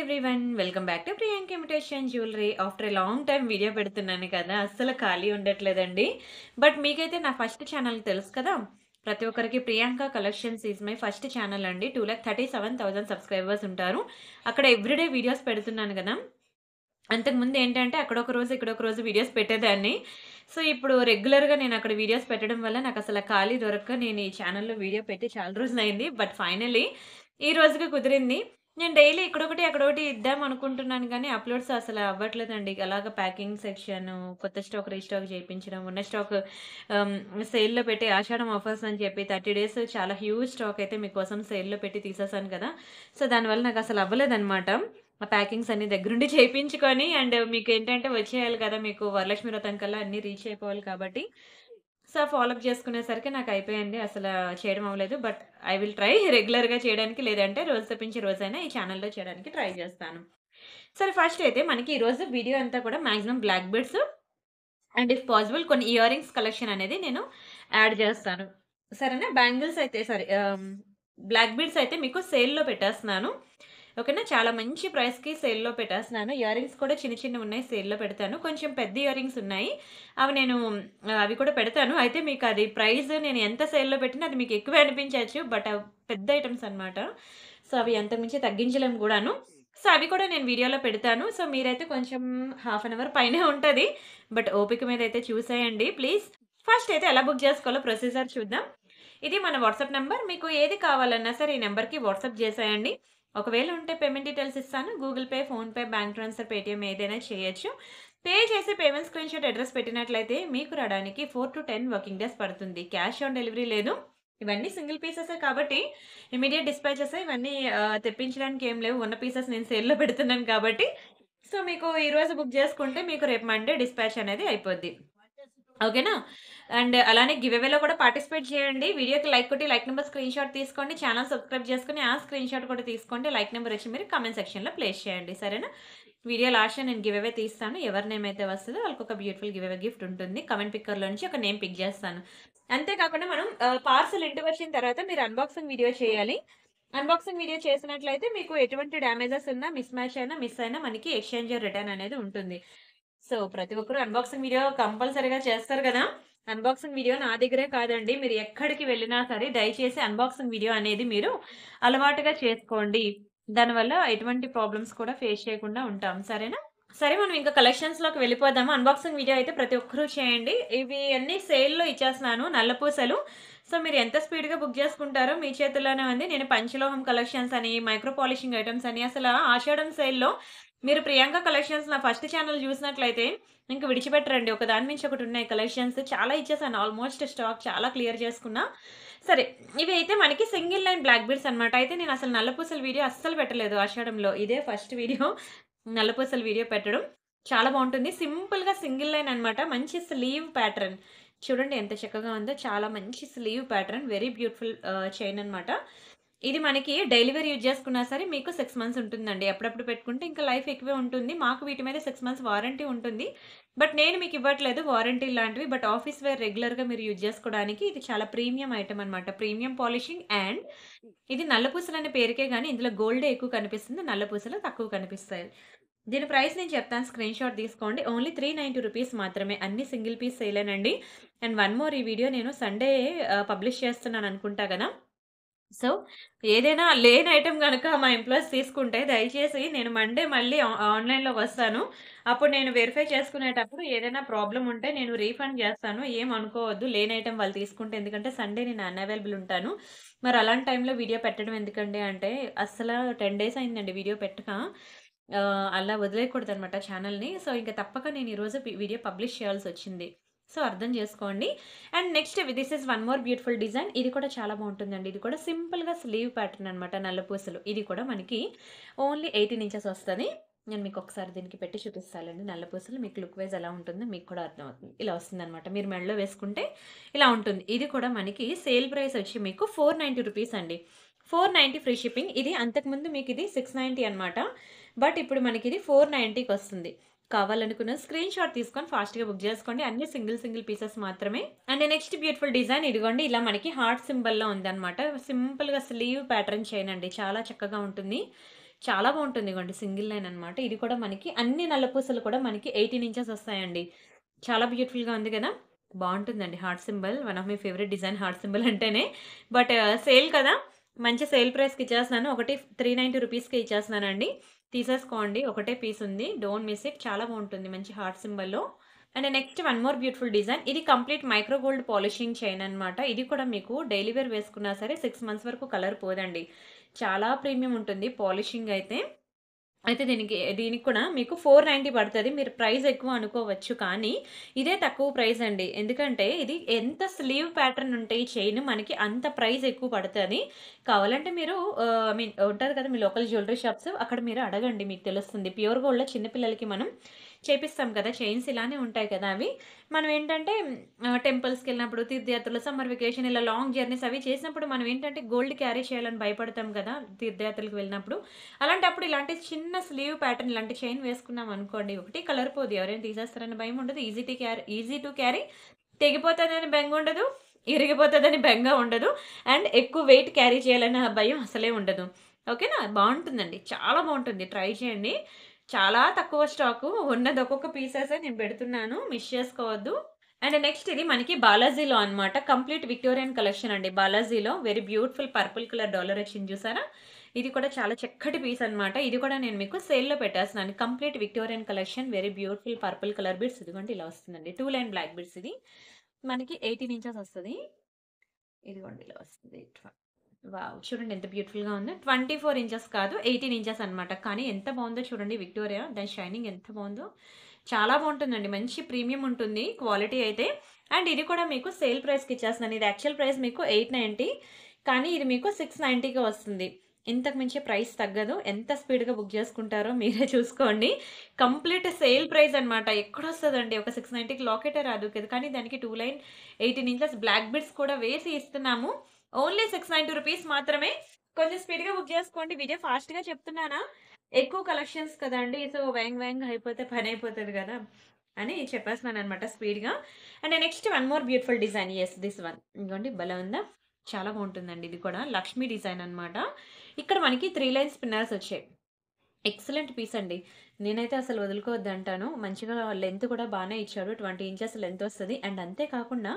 Everyone welcome back to Priyanka imitation jewellery. After a long time video పెడుతున్నాను కదా, అస్సలు ఖాళీ ఉండట్లేదండి. బట్ మీకైతే నా ఫస్ట్ ఛానల్ తెలుసు కదా, ప్రతి ఒక్కరికి Priyanka collections is my first channel అండి. 2,37,000 సబ్స్క్రైబర్స్ ఉంటారు. అక్కడ ఎవ్రీడే వీడియోస్ పెడుతున్నాను కదా. అంతకుముందు ఏంటంటే అక్కడొక రోజు ఇక్కడొక రోజు వీడియోస్ పెట్టేదాన్ని. సో ఇప్పుడు రెగ్యులర్గా నేను అక్కడ వీడియోస్ పెట్టడం వల్ల నాకు అసలు ఖాళీ దొరక్క నేను ఈ ఛానల్లో వీడియో పెట్టి చాలా రోజులైంది. బట్ ఫైనలీ ఈ రోజుకి కుదిరింది. నేను డైలీ ఇక్కడొకటి, అక్కడొకటి ఇద్దాం అనుకుంటున్నాను గానీ, అప్‌లోడ్స్ అసలు అవ్వట్లేదండి. అలాగ ప్యాకింగ్ సెక్షను, కొత్త స్టాక్ రీస్టాక్ చేపించడం, ఉన్న స్టాక్ ఆహ్, సేల్‌లో పెట్టి ఆషాఢం ఆఫర్స్ అని చెప్పి 30 డేస్ చాలా హ్యూజ్ స్టాక్ అయితే మీకోసం సేల్‌లో పెట్టి తీసేసాను కదా! సో, దానివల్ల నాకసలు అవ్వలేదనమాట. ఆ ప్యాకింగ్స్ అన్నీ దగ్గరుండి చేపించుకొని అండ్ మీకేంటంటే వచ్చేయాలి కదా! మీకు వరలక్ష్మి వ్రతం కల్లా అన్నీ రీచ్ అయిపోవాలి కాబట్టి సో, ఫాలో అప్ చేసుకునేసరికి నాకయిపోయింది. చేయడం అవ్వలేదు. బట్ ఐ విల్ ట్రై రెగ్యులర్‌గా చేయడానికి. లేదంటే రోజు తప్పించి రోజైనా ఈ ఛానెల్‌లో చేయడానికి ట్రై చేస్తాను. సరే ఫస్ట్ అయితే మనకి ఈరోజు వీడియో అంతా కూడా maximum black beads and if possible కొన్ని ఇయర్ రింగ్స్ కలెక్షన్ అనేది నేను యాడ్ చేస్తాను. సరేనా? బ్యాంగిల్స్ అయితే బ్లాక్ బీడ్స్ అయితే మీకు సేల్‌లో పెట్టేస్తున్నాను. ఓకేనా? చాలా మంచి ప్రైస్‌కి సేల్‌లో పెట్టేస్తున్నాను. ఇయర్ రింగ్స్ కూడా చిన్న చిన్నవున్నాయి సేల్‌లో పెడతాను. కొంచెం పెద్ద ఇయర్ రింగ్స్ ఉన్నాయి. అవి నేను అవి కూడా పెడతాను. అయితే మీకది ప్రైస్ నేను ఎంత సేల్‌లో పెట్టినా అది మీకు ఎక్కువే అనిపించచ్చు. బట్ అవి పెద్ద ఐటెమ్స్ అన్నమాట. సో, అవి అంతకు మించి తగ్గించలేము గూడాను. సో, అవి కూడా నేను వీడియోలో పెడతాను. సో, మీరైతే కొంచెం హాఫ్ అన్ అవర్ పైనే ఉంటది. బట్ ఓపిక మీదైతే చూసేయండి ప్లీజ్. ఫస్ట్ అయితే ఎలా బుక్ చేసుకోవాలో ప్రొసీజర్ చూద్దాం. ఇది మన వాట్సాప్ నంబర్. మీకు ఏది కావాలన్నా సరే ఈ నంబర్‌కి వాట్సాప్ చేసేయండి. ఒకవేళ ఉంటే పేమెంట్ డీటెయిల్స్ ఇస్తాను. Google pay, PhonePe, bank transfer, Paytm ఏదైనా చేయొచ్చు. పే చేసి పేమెంట్ స్క్రీన్‌షాట్ అడ్రెస్ పెట్టినట్లయితే మీకు రావడానికి 4-10 వర్కింగ్ డేస్ పడుతుంది. క్యాష్ ఆన్ డెలివరీ లేదు. ఇవన్నీ సింగిల్ పీసెసే కాబట్టి ఇమ్మీడియేట్ డిస్పాచెసే ఇవన్నీ తెప్పించడానికి ఏం లేవు. ఉన్న పీసెస్ నేను సేల్‌లో పెడుతున్నాను కాబట్టి. సో, మీకు ఈరోజు బుక్ చేసుకుంటే మీకు రేపు మండే డిస్పాచ్ అనేది అయిపోద్ది. ఓకేనా? అండ్ అలానే గివ్ అవేలో కూడా పార్టిసిపేట్ చేయండి. వీడియోకి లైక్ కొట్టి, లైక్ నంబర్ స్క్రీన్‌షాట్ తీసుకోండి. ఛానెల్ సబ్స్క్రైబ్ చేసుకొని, ఆ స్క్రీన్‌షాట్ కూడా తీసుకోండి. లైక్ నంబర్ వచ్చి మీరు కామెంట్ సెక్షన్‌లో ప్లేస్ చేయండి. సరేనా? వీడియో లాస్ట్‌లో నేను గివ్ అవే తీస్తాను. ఎవరి నేమ్ అయితే వస్తదో వాళ్ళకొక బ్యూటిఫుల్ గివ్ అవే గిఫ్ట్ ఉంటుంది. కామెంట్ పిక్కర్‌లో నుంచి ఒక నేమ్ పిక్ చేస్తాను. అంతే కాకుండా మనం పార్సెల్ ఇంటికొచ్చిన తర్వాత మీరు అన్బాక్సింగ్ వీడియో చేయాలి. అన్బాక్సింగ్ వీడియో చేసినట్లయితే మీకు ఎటువంటి డ్యామేజెస్ ఉన్నా, మిస్ మ్యాచ్ అయినా, మిస్ అయినా మనకి ఎక్స్‌చేంజ్ రిటర్న్ అనేది ఉంటుంది. సో, ప్రతి ఒక్కరు అన్బాక్సింగ్ వీడియో కంపల్సరీగా చేస్తారు గదా! అన్బాక్సింగ్ వీడియో నా దగ్గరే కాదండి. మీరు ఎక్కడికి వెళ్ళినా సరే దయచేసి అన్బాక్సింగ్ వీడియో అనేది మీరు అలవాటుగా చేసుకోండి. దానివల్ల ఎటువంటి ప్రాబ్లమ్స్ కూడా ఫేస్ చేయకుండా ఉంటాం. సరేనా? సరే మనం ఇంకా కలెక్షన్స్‌లోకి వెళ్ళిపోదాము. అన్బాక్సింగ్ వీడియో అయితే ప్రతి ఒక్కరు చేయండి. ఇవి అన్నీ సేల్‌లో ఇచ్చేస్తున్నాను నల్ల పూసలు. సో, మీరు ఎంత స్పీడ్‌గా బుక్ చేసుకుంటారో మీ చేతుల్లోనే ఉంది. నేను పంచలోహం కలెక్షన్స్ అని, మైక్రో పాలిషింగ్ ఐటెమ్స్ అని అసల ఆషాఢం సేల్‌లో మీరు ప్రియాంక కలెక్షన్స్ నా ఫస్ట్ ఛానెల్ చూసినట్లయితే ఇంక విడిచిపెట్టరండి. ఒక దాని మించి ఒకటి ఉన్నాయి కలెక్షన్స్. చాలా ఇచ్చేసాను. ఆల్మోస్ట్ స్టాక్ చాలా క్లియర్ చేసుకున్నా. సరే ఇవి అయితే మనకి సింగిల్ లైన్ బ్లాక్ బీడ్స్ అన్నమాట. అయితే నేను అసలు నల్ల పూసల వీడియో అస్సలు పెట్టలేదు ఆషాఢంలో. ఇదే ఫస్ట్ వీడియో నల్లపూసల వీడియో పెట్టడం. చాలా బావుంటుంది. సింపుల్‌గా సింగిల్ లైన్ అన్నమాట. మంచి స్లీవ్ ప్యాటర్న్. చూడండి ఎంత చక్కగా ఉందో. చాలా మంచి slew pattern. Very beautiful chain అన్నమాట. ఇది మనకి డైలీ వేర్ యూజ్ చేసుకున్నా సరే మీకు 6 మంత్స్ ఉంటుందండి. అప్పుడప్పుడు పెట్టుకుంటే ఇంకా లైఫ్ ఎక్కువే ఉంటుంది. మాకు వీటి మీద 6 మంత్స్ వారంటీ ఉంటుంది. బట్ నేను మీకు ఇవ్వట్లేదు వారంటీ లాంటివి. బట్ ఆఫీస్ వేర్ రెగ్యులర్‌గా మీరు యూజ్ చేసుకోవడానికి ఇది చాలా ప్రీమియం ఐటెమ్ అన్నమాట. ప్రీమియం పాలిషింగ్ అండ్ ఇది నల్లపూసలు అనే పేరుకే గాని ఇందులో గోల్డే ఎక్కువ కనిపిస్తుంది. నల్లపూసలు తక్కువ కనిపిస్తాయి. దీని ప్రైస్ నేను చెప్తాను స్క్రీన్‌షాట్ తీసుకోండి. ఓన్లీ రూ. 390 మాత్రమే. అన్ని సింగిల్ పీస్ సేలేనండి. అండ్ వన్ మోర్ ఈ వీడియో నేను సండే పబ్లిష్ చేస్తున్నాను అనుకుంటా గదా! సో, ఏదైనా లేని ఐటెమ్ గనక మా ఎంప్లాయీస్ తీసుకుంటే దయచేసి నేను మండే మళ్ళీ ఆన్‌లైన్‌లో వస్తాను. అప్పుడు నేను వెరిఫై చేసుకునేటప్పుడు ఏదైనా ప్రాబ్లమ్ ఉంటే నేను రీఫండ్ చేస్తాను. ఏమనుకోవద్దు లేని ఐటెమ్ వాళ్ళు తీసుకుంటే. ఎందుకంటే సండే నేను అన్‌అవైలబుల్ ఉంటాను. మరి అలాంటి టైంలో వీడియో పెట్టడం ఎందుకండి అంటే అస్సల 10 డేస్ అయిందండి వీడియో పెట్టక. అలా వదిలేయకూడదనమాట ఛానెల్‌ని. సో, ఇంక తప్పక నేను ఈరోజు వీడియో పబ్లిష్ చేయాల్సొచ్చింది. సో, అర్థం చేసుకోండి. And next this is one more beautiful design. ఇది కూడా చాలా బావుంటుందండి. ఇది కూడా సింపుల్‌గా స్లీవ్ ప్యాటర్న్ అనమాట నల్లపూసలు. ఇది కూడా మనకి ఓన్లీ 18 ఇంచెస్ వస్తది. నేను మీకు ఒకసారి దీనికి పెట్టి చూపిస్తానండి నల్లపూసలు. మీకు లుక్ వైస్ ఎలా ఉంటుందో మీకు కూడా అర్థమవుతుంది. ఇలా వస్తుందనమాట. మీరు మెడలో వేసుకుంటే ఇలా ఉంటుంది. ఇది కూడా మనకి సేల్ ప్రైస్ వచ్చి మీకు రూ. 490 అండి. 490 ఫ్రీ షిప్పింగ్. ఇది అంతకుముందు మీకు ఇది 690 అనమాట. బట్ ఇప్పుడు మనకి ఇది 490కొస్తుంది. కావాలనుకున్న స్క్రీన్‌షాట్ తీసుకొని ఫాస్ట్‌గా బుక్ చేసుకోండి. అన్ని సింగిల్ పీసెస్ మాత్రమే. అండ్ నెక్స్ట్ బ్యూటిఫుల్ డిజైన్ ఇదిగోండి ఇలా మనకి హార్ట్ సింబల్‌లో ఉందన్నమాట. సింపుల్‌గా స్లీవ్ ప్యాటర్న్ చైన్ అండి. చాలా చక్కగా ఉంటుంది. చాలా బావుంటుంది. ఇగోండి సింగిల్ లైన్ అనమాట. ఇది కూడా మనకి అన్ని నల్లపూసలు కూడా మనకి 18 ఇంచెస్ వస్తాయండి. చాలా బ్యూటిఫుల్‌గా ఉంది గదా! బావుంటుందండి. Heart symbol one of my favourite design heart symbol అంటేనే. బట్ సేల్ కదా! మంచి సేల్ ప్రైస్‌కి ఇచ్చేస్తున్నాను. ఒకటి 390 రూపీస్‌కే ఇచ్చేస్తున్నానండి. తీసేసుకోండి. ఒకటే పీస్ ఉంది. Don't miss it. చాలా బావుంటుంది. మంచి హార్ట్ సింబల్‌లో. And next one more beautiful design. ఇది complete micro gold polishing chain అనమాట. ఇది కూడా మీకు డైలీ వేర్ వేసుకున్నా సరే 6 మంత్స్ వరకు కలర్ పోదండి. చాలా ప్రీమియం ఉంటుంది పాలిషింగ్ అయితే. అయితే దీనికి కూడా మీకు 490 పడతది. మీరు ప్రైస్ ఎక్కువ అనుకోవచ్చు. కానీ ఇదే తక్కువ ప్రైస్ అండి. ఎందుకంటే ఇది ఎంత స్లీవ్ ప్యాటర్న్ ఉంటే ఈ చైన్ మనకి అంత ప్రైస్ ఎక్కువ పడతది. కావాలంటే మీరు ఐ మీన్ ఉంటది కదా! మీ లోకల్ జ్యువెల్లరీ షాప్స్ అక్కడ మీరు అడగండి మీకు తెలుస్తుంది. ప్యూర్ గోల్డ్‌లో చిన్న పిల్లలకి మనం చేపిస్తాం కదా! చైన్స్ ఇలానే ఉంటాయి కదా! అవి. మనం ఏంటంటే టెంపుల్స్‌కెళ్ళినప్పుడు, తీర్థయాత్రలు, సమ్మర్ వెకేషన్ ఇలా లాంగ్ జర్నీస్ అవి చేసినప్పుడు మనం ఏంటంటే గోల్డ్ క్యారీ చేయాలని భయపడతాం కదా! తీర్థయాత్రలకు వెళ్ళినప్పుడు. అలాంటప్పుడు ఇలాంటి చిన్న స్లీవ్ ప్యాటర్న్ ఇలాంటి చైన్ వేసుకున్నాం అనుకోండి. ఒకటి కలర్ పోదు. ఎవరైనా తీసేస్తారని భయం ఉండదు. Easy to carry. తెగిపోతదని బెంగ ఉండదు. ఇరిగిపోతదని బెంగ ఉండదు. అండ్ ఎక్కువ వెయిట్ క్యారీ చేయాలన్న భయం అసలే ఉండదు. ఓకేనా? బావుంటుందండి. చాలా బావుంటుంది. ట్రై చేయండి. చాలా తక్కువ స్టాకు. ఉన్నది ఒక్కొక్క పీసెసే నేను పెడుతున్నాను. మిస్ చేసుకోవద్దు. అండ్ నెక్స్ట్ ఇది మనకి బాలాజీలో అన్నమాట. కంప్లీట్ విక్టోరియన్ కలెక్షన్ అండి. బాలాజీలో very beautiful purple colour dollar వచ్చింది చూసారా? ఇది కూడా చాలా చక్కటి పీస్ అన్నమాట. ఇది కూడా నేను మీకు సేల్‌లో పెట్టేస్తున్నాను. Complete Victorian collection very beautiful purple colour beads ఇదిగోండి ఇలా వస్తుందండి. 2 లైన్ బ్లాక్ బీడ్స్ ఇది. మనకి 18 ఇంచెస్ వస్తది. ఇదిగోండి ఇలా వస్తది. వావ్! చూడండి ఎంత బ్యూటిఫుల్‌గా ఉందో. 24 ఇంచెస్ కాదు 18 ఇంచెస్ అన్నమాట. కానీ ఎంత బావుందో చూడండి విక్టోరియా. దాని షైనింగ్ ఎంత బావుందో. చాలా బావుంటుందండి. మంచి ప్రీమియం ఉంటుంది క్వాలిటీ అయితే. అండ్ ఇది కూడా మీకు సేల్ ప్రైస్‌కి ఇచ్చేస్తున్నాను. ఇది యాక్చువల్ ప్రైస్ మీకు 890 కానీ ఇది మీకు 690కే వస్తుంది. ఇంతకు మించి ప్రైస్ తగ్గదు. ఎంత స్పీడ్‌గా బుక్ చేసుకుంటారో మీరే చూసుకోండి. కంప్లీట్ సేల్ ప్రైస్ అన్నమాట. ఎక్కడొస్తదండి ఒక 690కి లాకెటే రాదు కదా! కానీ దానికి 2 లైన్ 18 ఇంచెస్ బ్లాక్ బిడ్స్ కూడా వేసి ఇస్తున్నాము. ఓన్లీ 690 రూపీస్ మాత్రమే. కొంచెం స్పీడ్‌గా బుక్ చేసుకోండి. వీడియో ఫాస్ట్‌గా చెప్తున్నానా? ఎక్కువ కలెక్షన్స్ కదండీ! సో, వేగం వేగంగా అయిపోతే పనయిపోతది గదా! అని చెప్పేస్తున్నాననమాట స్పీడ్‌గా. And next one more beautiful design. Yes this one. ఇదిగోండి భలే ఉందా? చాలా బావుంటుందండి ఇది కూడా. లక్ష్మీ డిజైన్ అనమాట. ఇక్కడ మనకి 3 లైన్ స్పిన్నర్స్ వచ్చాయి. ఎక్సలెంట్ పీస్ అండి. నేనైతే అసలు వదులుకోవద్దంటాను. మంచిగా లెంత్ కూడా బానే ఇచ్చాడు. 20 ఇంచెస్ లెంత్ వస్తది. అండ్ అంతే కాకుండా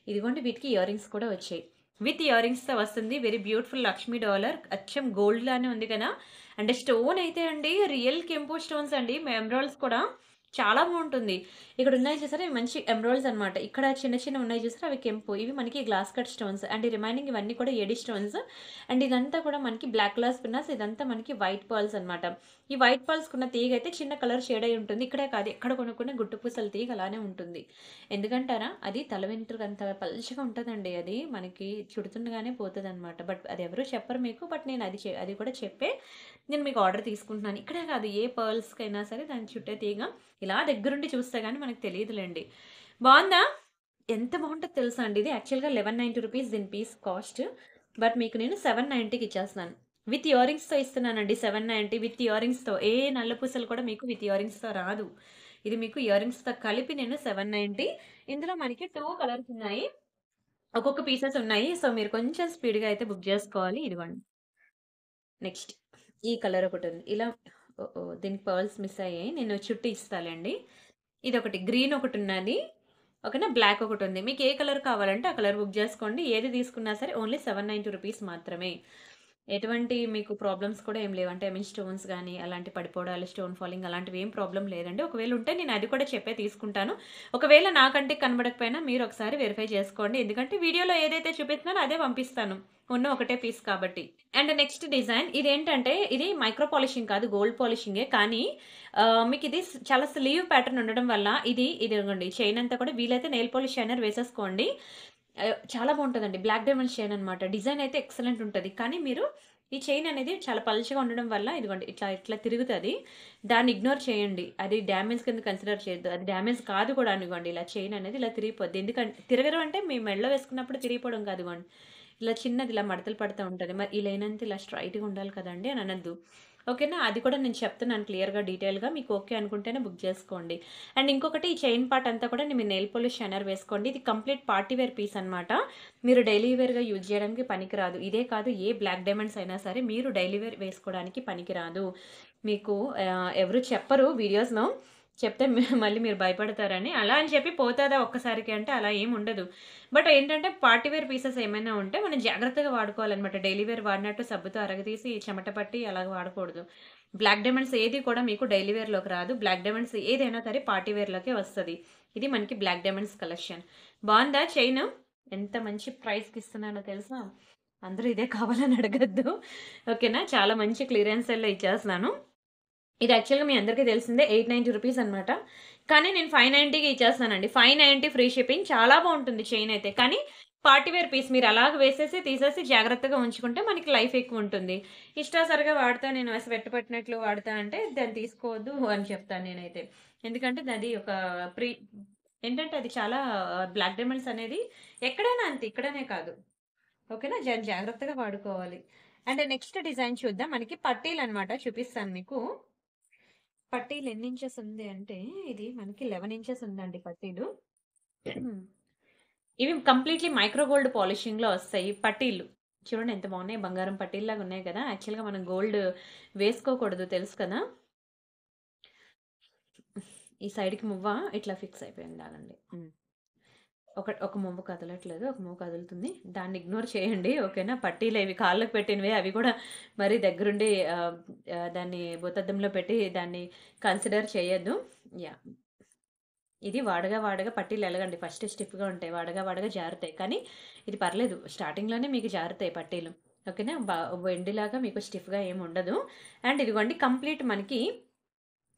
ఇదిగోండి వీటికి ఇయర్ రింగ్స్ కూడా వచ్చాయి. విత్ ఇయర్ రింగ్స్‌తో వస్తుంది. Very beautiful Lakshmi dollar. అచ్చం గోల్డ్ లానే ఉంది కదా! అంటే స్టోన్ అయితే అండి రియల్ కెంపు స్టోన్స్ అండి. ఎమరాల్డ్స్ కూడా చాలా బావుంటుంది. ఇక్కడ ఉన్నాయి చూసారా? ఇవి మంచి ఎమరాల్డ్స్ అన్నమాట. ఇక్కడ చిన్న చిన్నవి ఉన్నాయి చూసారా? అవి కెంపు. ఇవి మనకి glass cut stones. And remaining ఇవన్నీ కూడా ఎడి స్టోన్స్. అండ్ ఇదంతా కూడా మనకి బ్లాక్ కలర్ స్పిన్నర్స్. ఇదంతా మనకి వైట్ పర్ల్స్ అన్నమాట. ఈ వైట్ పర్ల్స్‌కున్న తీగ అయితే చిన్న కలర్ షేడ్ అయ్యి ఉంటుంది. ఇక్కడే కాదు ఎక్కడ కొనుక్కున్న గుట్టు పూసల తీగ అలానే ఉంటుంది. ఎందుకంటారా? అది తల వెంట్రుక అంత పల్చగా ఉంటదండి అది. మనకి చుడుతుండగానే పోతదనమాట. బట్ అది ఎవరు చెప్పరు మీకు. బట్ నేను అది కూడా చెప్పే నేను మీకు ఆర్డర్ తీసుకుంటున్నాను. ఇక్కడే కాదు ఏ పర్ల్స్‌కైనా సరే దాని చుట్టే తీగ ఇలా దగ్గరుండి చూస్తే గాని మనకు తెలీదులెండి. బావుందా? ఎంత బావుంటదో తెలుసా అండి ఇది? యాక్చువల్‌గా 1190 రూపీస్ దీని పీస్ కాస్ట్. బట్ మీకు నేను 790కి ఇచ్చేస్తున్నాను. విత్ ఇయర్ రింగ్స్‌తో ఇస్తున్నానండి 790 విత్ ఇయర్ రింగ్స్‌తో. ఏ నల్ల పూసలు కూడా మీకు విత్ ఇయర్ రింగ్స్‌తో రాదు. ఇది మీకు ఇయర్ రింగ్స్‌తో కలిపి నేను 790. ఇందులో మనకి 2 కలర్స్ ఉన్నాయి. ఒక్కొక్క పీసెస్ ఉన్నాయి. సో, మీరు కొంచెం స్పీడ్‌గా అయితే బుక్ జేసుకోవాలి. ఇదిగోండి. నెక్స్ట్ ఈ కలర్ ఒకటుంది. ఇలా దీనికి పర్ల్స్ మిస్ అయ్యాయి. నేను చుట్టి ఇస్తాలెండి. ఇదొకటి గ్రీన్ ఒకటున్నది. ఓకేనా? బ్లాక్ ఒకటుంది. మీకు ఏ కలర్ కావాలంటే ఆ కలర్ బుక్ జేసుకోండి. ఏది తీసుకున్నా సరే ఓన్లీ 790 రూపీస్ మాత్రమే. ఎటువంటి మీకు ప్రాబ్లమ్స్ కూడా ఏం లేవు. అంటే ఐ మీన్ స్టోన్స్ గాని, అలాంటి పడిపోవడాలు, స్టోన్ ఫాలింగ్ అలాంటివి ఏం ప్రాబ్లమ్ లేదండి. ఒకవేళ ఉంటే నేను అది కూడా చెప్పే తీసుకుంటాను. ఒకవేళ నా కంటికి కనబడకపోయినా మీరు ఒకసారి వెరిఫై చేసుకోండి. ఎందుకంటే వీడియోలో ఏదైతే చూపిస్తున్నానో అదే పంపిస్తాను. ఉన్న ఒకటే పీస్ కాబట్టి. అండ్ నెక్స్ట్ డిజైన్ ఇదేంటంటే ఇది మైక్రో పాలిషింగ్ కాదు గోల్డ్ పాలిషింగే. కానీ మీకిది చాలా స్లీవ్ ప్యాటర్న్ ఉండడం వల్ల ఇదిగోండి చైన్ అంతా కూడా వీలైతే నెయిల్ పాలిష్ షైనర్ వేసేసుకోండి. చాలా బావుంటదండి. బ్లాక్ డైమండ్ చైన్ అనమాట. డిజైన్ అయితే ఎక్సలెంట్ ఉంటది. కానీ మీరు ఈ చైన్ అనేది చాలా పల్చగా ఉండడం వల్ల ఇదిగోండి ఇట్లా ఇట్లా తిరుగుతది. దాన్ని ఇగ్నోర్ చేయండి. అది డ్యామేజ్ కింద కన్సిడర్ చేయొద్దు. అది డ్యామేజ్ కాదు కూడా అనుకోండి. ఇలా చైన్ అనేది ఇలా తిరిగిపోద్ది. ఎందుకంటే తిరగడం అంటే మీ మెడలో వేసుకున్నప్పుడు తిరిగిపోవడం కాదు ఇగోండి. ఇలా చిన్నది ఇలా మడతలు పడతా ఉంటది. మరి ఈ లైన్ అంతా ఇలా స్ట్రెయిట్‌గా ఉండాలి కదండీ అని అనొద్దు. ఓకేనా? అది కూడా నేను చెప్తున్నాను క్లియర్‌గా, డీటెయిల్‌గా. మీకు ఓకే అనుకుంటేనే బుక్ చేసుకోండి. అండ్ ఇంకొకటి ఈ చైన్ పార్ట్ అంతా కూడా మీ నెయిల్ పాలిష్ షైనర్ వేసుకోండి. ఇది కంప్లీట్ పార్టీ వేర్ పీస్ అనమాట. మీరు డైలీ వేర్‌గా యూజ్ చేయడానికి పనికిరాదు. ఇదే కాదు, ఏ బ్లాక్ డైమండ్స్ అయినా సరే మీరు డైలీ వేర్ వేసుకోవడానికి పనికిరాదు. మీకు ఎవరు చెప్పరు వీడియోస్‌లో. చెప్తే మళ్ళీ మీరు భయపడతారని. అలా అని చెప్పి పోతదా ఒక్కసారికి అంటే అలా ఏమి ఉండదు. బట్ ఏంటంటే పార్టీ వేర్ పీసెస్ ఏమైనా ఉంటే మనం జాగ్రత్తగా వాడుకోవాలనమాట. డైలీ వేర్ వాడినట్టు సబ్బుతో అరగదీసి చెమట పట్టి అలాగ వాడకూడదు. బ్లాక్ డైమండ్స్ ఏది కూడా మీకు డైలీ వేర్‌లోకి రాదు. బ్లాక్ డైమండ్స్ ఏదైనా సరే పార్టీ వేర్‌లోకే వస్తది. ఇది మనకి బ్లాక్ డైమండ్స్ కలెక్షన్. బావుందా చైను? ఎంత మంచి ప్రైస్‌కి ఇస్తున్నానో తెలుసా? అందరూ ఇదే కావాలని అడగొద్దు. ఓకేనా? చాలా మంచి క్లియరెన్స్ సేల్‌లో ఇచ్చేస్తున్నాను. ఇది యాక్చువల్‌గా మీ అందరికీ తెలిసిందే, రూ. 890 అనమాట. కానీ నేను 590కి ఇచ్చేస్తానండి. 590 ఫ్రీ షిప్పింగ్. చాలా బావుంటుంది చైన్ అయితే. కానీ పార్టీ వేర్ పీస్ మీరు అలాగ వేసేసి, తీసేసి జాగ్రత్తగా ఉంచుకుంటే మనకి లైఫ్ ఎక్కువుంటుంది. ఇష్టాసరిగా వాడతా, నేను స్వెట్ పట్టినట్లు వాడతా అంటే దాన్ని తీసుకోవద్దు అని చెప్తాను నేనైతే. ఎందుకంటే అది ఒక ప్రీ ఏంటంటే అది చాలా బ్లాక్ డైమండ్స్ అనేది ఎక్కడైనా అంతే, ఇక్కడనే కాదు. ఓకేనా? జాగ్రత్తగా వాడుకోవాలి. అండ్ నెక్స్ట్ డిజైన్ చూద్దాం. మనకి పట్టీలనమాట, చూపిస్తాను మీకు. పట్టీలు ఎన్ని ఇంచెస్ ఉంది అంటే, ఇది మనకి 11 ఇంచెస్ ఉందండి పట్టీలు. ఇవి కంప్లీట్‌లీ మైక్రో గోల్డ్ పాలిషింగ్‌లో వస్తాయి పట్టీలు. చూడండి ఎంత బాగున్నాయి. బంగారం పట్టీల్లాగా ఉన్నాయి కదా! యాక్చువల్‌గా మనం గోల్డ్ వేసుకోకూడదు తెలుసు కదా! ఈ సైడ్‌కి మువ్వ ఇట్లా ఫిక్స్ అయిపోయింది ఆగండి. ఒక మువ్వ కదలట్లేదు. ఒక మువ్వ కదులుతుంది. దాన్ని ఇగ్నోర్ చేయండి. ఓకేనా? పట్టీలు ఇవి కాళ్ళకి పెట్టినవే. అవి కూడా మరీ దగ్గరుండి దాన్ని భూతద్దంలో పెట్టి దాన్ని కన్సిడర్ చేయొద్దు. యాహ్! ఇది వాడగా వాడగా పట్టీలు ఎలగండి. ఫస్ట్ స్టిఫ్‌గా ఉంటాయి. వాడగా వాడగా జారుతాయి. కానీ ఇది పర్లేదు. స్టార్టింగ్‌లోనే మీకు జారుతాయి పట్టీలు. ఓకేనా? వెండిలాగా మీకు స్టిఫ్‌గా ఏమి ఉండదు. అండ్ ఇదిగోండి కంప్లీట్ మనకి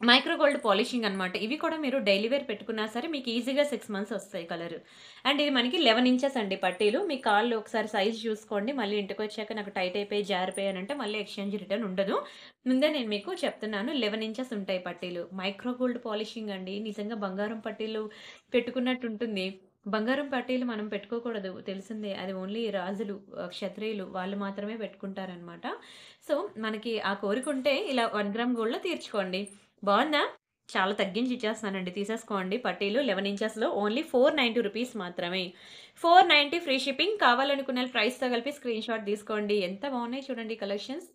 మైక్రో గోల్డ్ పాలిషింగ్ అనమాట. ఇవి కూడా మీరు డైలీ వేర్ పెట్టుకున్నా సరే మీకు ఈజీగా 6 మంత్స్ వస్తాయి కలరు. అండ్ ఇది మనకి 11 ఇంచెస్ అండి పట్టీలు. మీ కాళ్ళు ఒకసారి సైజ్ చూసుకోండి. మళ్ళీ ఇంటికొచ్చాక నాకు టైట్ అయిపోయి, జారిపోయానంటే మళ్ళీ ఎక్స్‌చేంజ్ రిటర్న్ ఉండదు. ముందే నేను మీకు చెప్తున్నాను. 11 ఇంచెస్ ఉంటాయి పట్టీలు. మైక్రో గోల్డ్ పాలిషింగ్ అండి. నిజంగా బంగారం పట్టీలు పెట్టుకున్నట్టు ఉంటుంది. బంగారం పట్టీలు మనం పెట్టుకోకూడదు తెలిసిందే. అది ఓన్లీ రాజులు, క్షత్రియులు వాళ్ళు మాత్రమే పెట్టుకుంటారనమాట. సో, మనకి ఆ కోరికుంటే ఇలా 1 గ్రామ్ గోల్డ్‌లో తీర్చుకోండి. బావుందా? చాలా తగ్గించి ఇచ్చేస్తున్నానండి. తీసేసుకోండి పట్టీలు 11 ఇంచెస్‌లో ఓన్లీ రూ. 490 మాత్రమే. 490 ఫ్రీ షిప్పింగ్. కావాలనుకున్న ప్రైస్‌తో కలిపి స్క్రీన్‌షాట్ తీసుకోండి. ఎంత బాగున్నాయి చూడండి కలెక్షన్స్.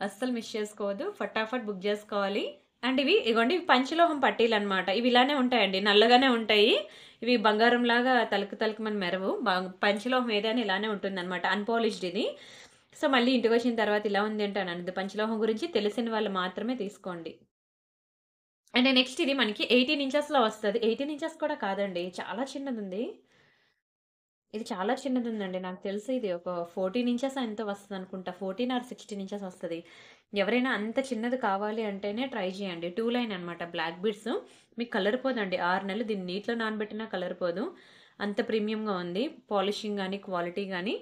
అస్సలు మిస్ చేసుకోవద్దు. ఫటాఫట్ బుక్ చేసుకోవాలి. అండ్ ఇగోండి ఇవి పంచలోహం పట్టీలనమాట. ఇవి ఇలానే ఉంటాయండి. నల్లగానే ఉంటాయి. ఇవి బంగారంలాగా తళుకు తళుకుమని మెరవు. పంచలోహం ఏదైనా ఇలానే ఉంటుందనమాట. అన్‌పాలిష్డ్ ఇది. సో, మళ్ళీ ఇంటికొచ్చిన తర్వాత ఇలా ఉంది అంటే అనొద్దు. పంచలోహం గురించి తెలిసిన వాళ్ళు మాత్రమే తీసుకోండి. అండ్ నెక్స్ట్ ఇది మనకి 18 ఇంచెస్‌లో వస్తది. 18 ఇంచెస్ కూడా కాదండి. చాలా చిన్నదుంది. ఇది చాలా చిన్నదుందండి. నాకు తెలిసి ఇది ఒక 14 ఇంచెసో ఎంతో వస్తదనుకుంటా. 14 ఆర్ 16 ఇంచెస్ వస్తది. ఎవరైనా అంత చిన్నది కావాలి అంటేనే ట్రై చేయండి. 2 లైన్ అనమాట బ్లాక్ బీడ్స్. మీకు కలర్ పోదండి. 6 నెలలు దీన్ని నీటిలో నానబెట్టినా కలర్ పోదు. అంత ప్రీమియంగా ఉంది. పాలిషింగ్ గాని, క్వాలిటీ గాని.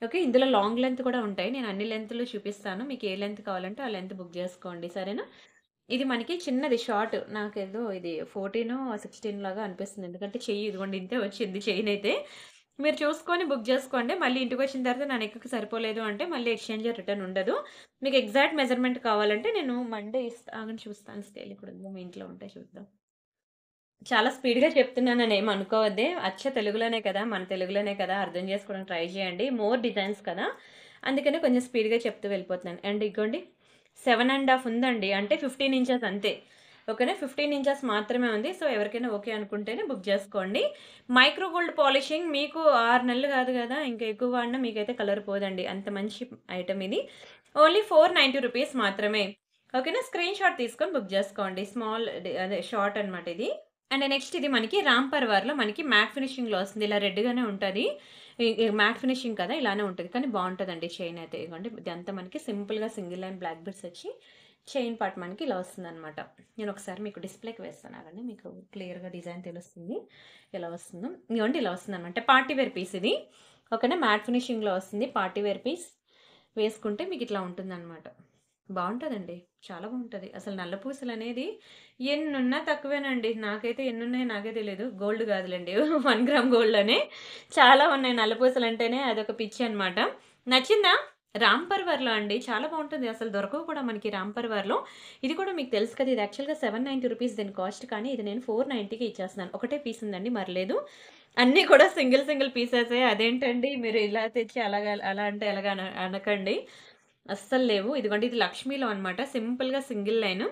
ఓకే. ఇందులో లాంగ్ లెంత్ కూడా ఉంటాయి. నేను అన్ని లెంత్‌లు చూపిస్తాను. మీకు ఏ లెంత్ కావాలంటే ఆ లెంత్ బుక్ జేసుకోండి. సరేనా? ఇది మనకి చిన్నది షార్ట్. నాకేదో ఇది 14, 16 లాగా అనిపిస్తుంది. ఎందుకంటే చెయ్యి ఇదిగోండి ఇంతే వచ్చింది చైనయితే. మీరు చూసుకొని బుక్ జేసుకోండి. మళ్ళీ ఇంటికొచ్చిన తర్వాత నా నెక్‌కి సరిపోలేదు అంటే మళ్ళీ ఎక్స్‌చేంజ్ రిటర్న్ ఉండదు. మీకు ఎగ్జాక్ట్ మెజర్‌మెంట్ కావాలంటే నేను మండే ఇస్తా. ఆగండి చూస్తాను. స్కేల్ ఇక్కడుందో మీ ఇంట్లో ఉంటే చూద్దాం. చాలా స్పీడ్‌గా చెప్తున్నానని ఏమి అనుకోవద్దే. అచ్చ తెలుగులోనే కదా! మన తెలుగులోనే కదా! అర్థం చేసుకోవడానికి ట్రై చేయండి. మోర్ డిజైన్స్ కదా! అందుకనే కొంచెం స్పీడ్‌గా చెప్తూ వెళ్ళిపోతున్నాను. అండ్ ఇగోండి 7 ½ ఉందండి. అంటే 15 ఇంచెస్ అంతే. ఓకేనా? 15 ఇంచెస్ మాత్రమే ఉంది. సో, ఎవరికైనా ఓకే అనుకుంటేనే బుక్ చేసుకోండి. మైక్రో గోల్డ్ పాలిషింగ్ మీకు 6 నెలలు కాదు కదా! ఇంకా ఎక్కువ వాడినా మీకైతే కలర్ పోదండి. అంత మంచి ఐటెమ్ ఇది. ఓన్లీ రూ. 490 మాత్రమే. ఓకేనా? స్క్రీన్‌షాట్ తీసుకొని బుక్ చేసుకోండి. స్మాల్ అదే షార్ట్ అనమాట ఇది. అండ్ నెక్స్ట్ ఇది మనకి రామ్ పర్వార్‌లో మనకి మ్యాట్ ఫినిషింగ్‌లో వస్తుంది. ఇలా రెడ్‌గానే ఉంటది. ఈ మ్యాట్ ఫినిషింగ్ కదా! ఇలానే ఉంటది. కానీ బావుంటదండి చైన్ అయితే. ఇదిగోండి ఇదంతా మనకి సింపుల్‌గా సింగిల్ లైన్ బ్లాక్ బీడ్స్ వచ్చి చైన్ పార్ట్ మనకి ఇలా వస్తుందనమాట. నేను ఒకసారి మీకు డిస్‌ప్లేకి వేస్తాను ఆగండి. మీకు క్లియర్‌గా డిజైన్ తెలుస్తుంది. ఎలా వస్తుందో. ఇదిగోండి ఇలా వస్తుందనమాట. పార్టీ వేర్ పీస్ ఇది. ఓకేనా? మ్యాట్ ఫినిషింగ్‌లో వస్తుంది. Party wear piece. వేసుకుంటే మీకు ఇట్లా ఉంటుందనమాట. బావుంటదండి. చాలా బావుంటది. అసలు నల్ల పూసలనేది ఎన్నున్నా తక్కువేనండి. నాకైతే ఎన్నున్నాయో నాకే తెలీదు. గోల్డ్ గాదులెండి. 1 గ్రామ్ గోల్డ్‌లోనే చాలా ఉన్నాయి. నల్ల పూసలంటేనే అదొక పిచ్చి అనమాట. నచ్చిందా? రామ్ పర్వర్‌లో అండి. చాలా బావుంటుంది. అసలు దొరకవు కూడా మనకి రామ్ పర్వర్‌లో. ఇది కూడా మీకు తెలుసు కదా! ఇది యాక్చువల్‌గా రూ. 790 దీని కాస్ట్, కానీ ఇది నేను 490కి ఇచ్చేస్తున్నాను. ఒకటే పీస్ ఉందండి, మరి లేదు. అన్నీ కూడా సింగిల్ సింగిల్ పీసెసే. అదేంటండి మీరు ఇలా తెచ్చి అలాగా అలా అంటే ఎలాగా అనకండి. అస్సలు లేవు. ఇదిగోండి, ఇది లక్ష్మీలో అన్నమాట. సింపుల్‌గా సింగిల్ లైను.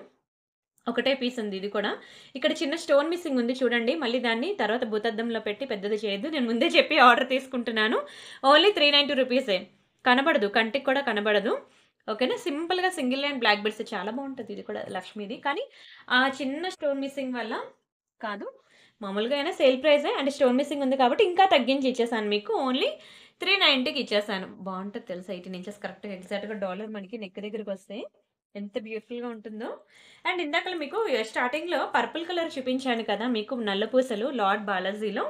ఒకటే పీస్ ఉంది ఇది కూడా. ఇక్కడ చిన్న స్టోన్ మిస్సింగ్ ఉంది చూడండి. మళ్ళీ దాన్ని తర్వాత భూతద్దంలో పెట్టి పెద్దది చేయొద్దు. నేను ముందే చెప్పి ఆర్డర్ తీసుకుంటున్నాను. ఓన్లీ 390 రూపీసే. కనబడదు. కంటికి కూడా కనబడదు. ఓకేనా. సింపుల్‌గా సింగిల్ లైన్ బ్లాక్ బెడ్స్ చాలా బావుంటది ఇది కూడా లక్ష్మీది. కానీ ఆ చిన్న స్టోన్ మిస్సింగ్ వల్ల కాదు. మామూలుగా అయినా సేల్ ప్రైజే. అంటే స్టోన్ మిస్సింగ్ ఉంది కాబట్టి ఇంకా తగ్గించి ఇచ్చేసాను మీకు. ఓన్లీ 390కి ఇచ్చేసాను. బావుంటది తెలుసా? 18 ఇంచెస్ కరెక్ట్‌గా ఎగ్జాక్ట్‌గా డాలర్ మనకి నెక్ దగ్గరికొస్తే ఎంత బ్యూటిఫుల్‌గా ఉంటుందో. అండ్ ఇందాకల మీకు స్టార్టింగ్‌లో పర్పుల్ కలర్ చూపించాను కదా! మీకు నల్ల పూసలు లార్డ్ బాలాజీలో.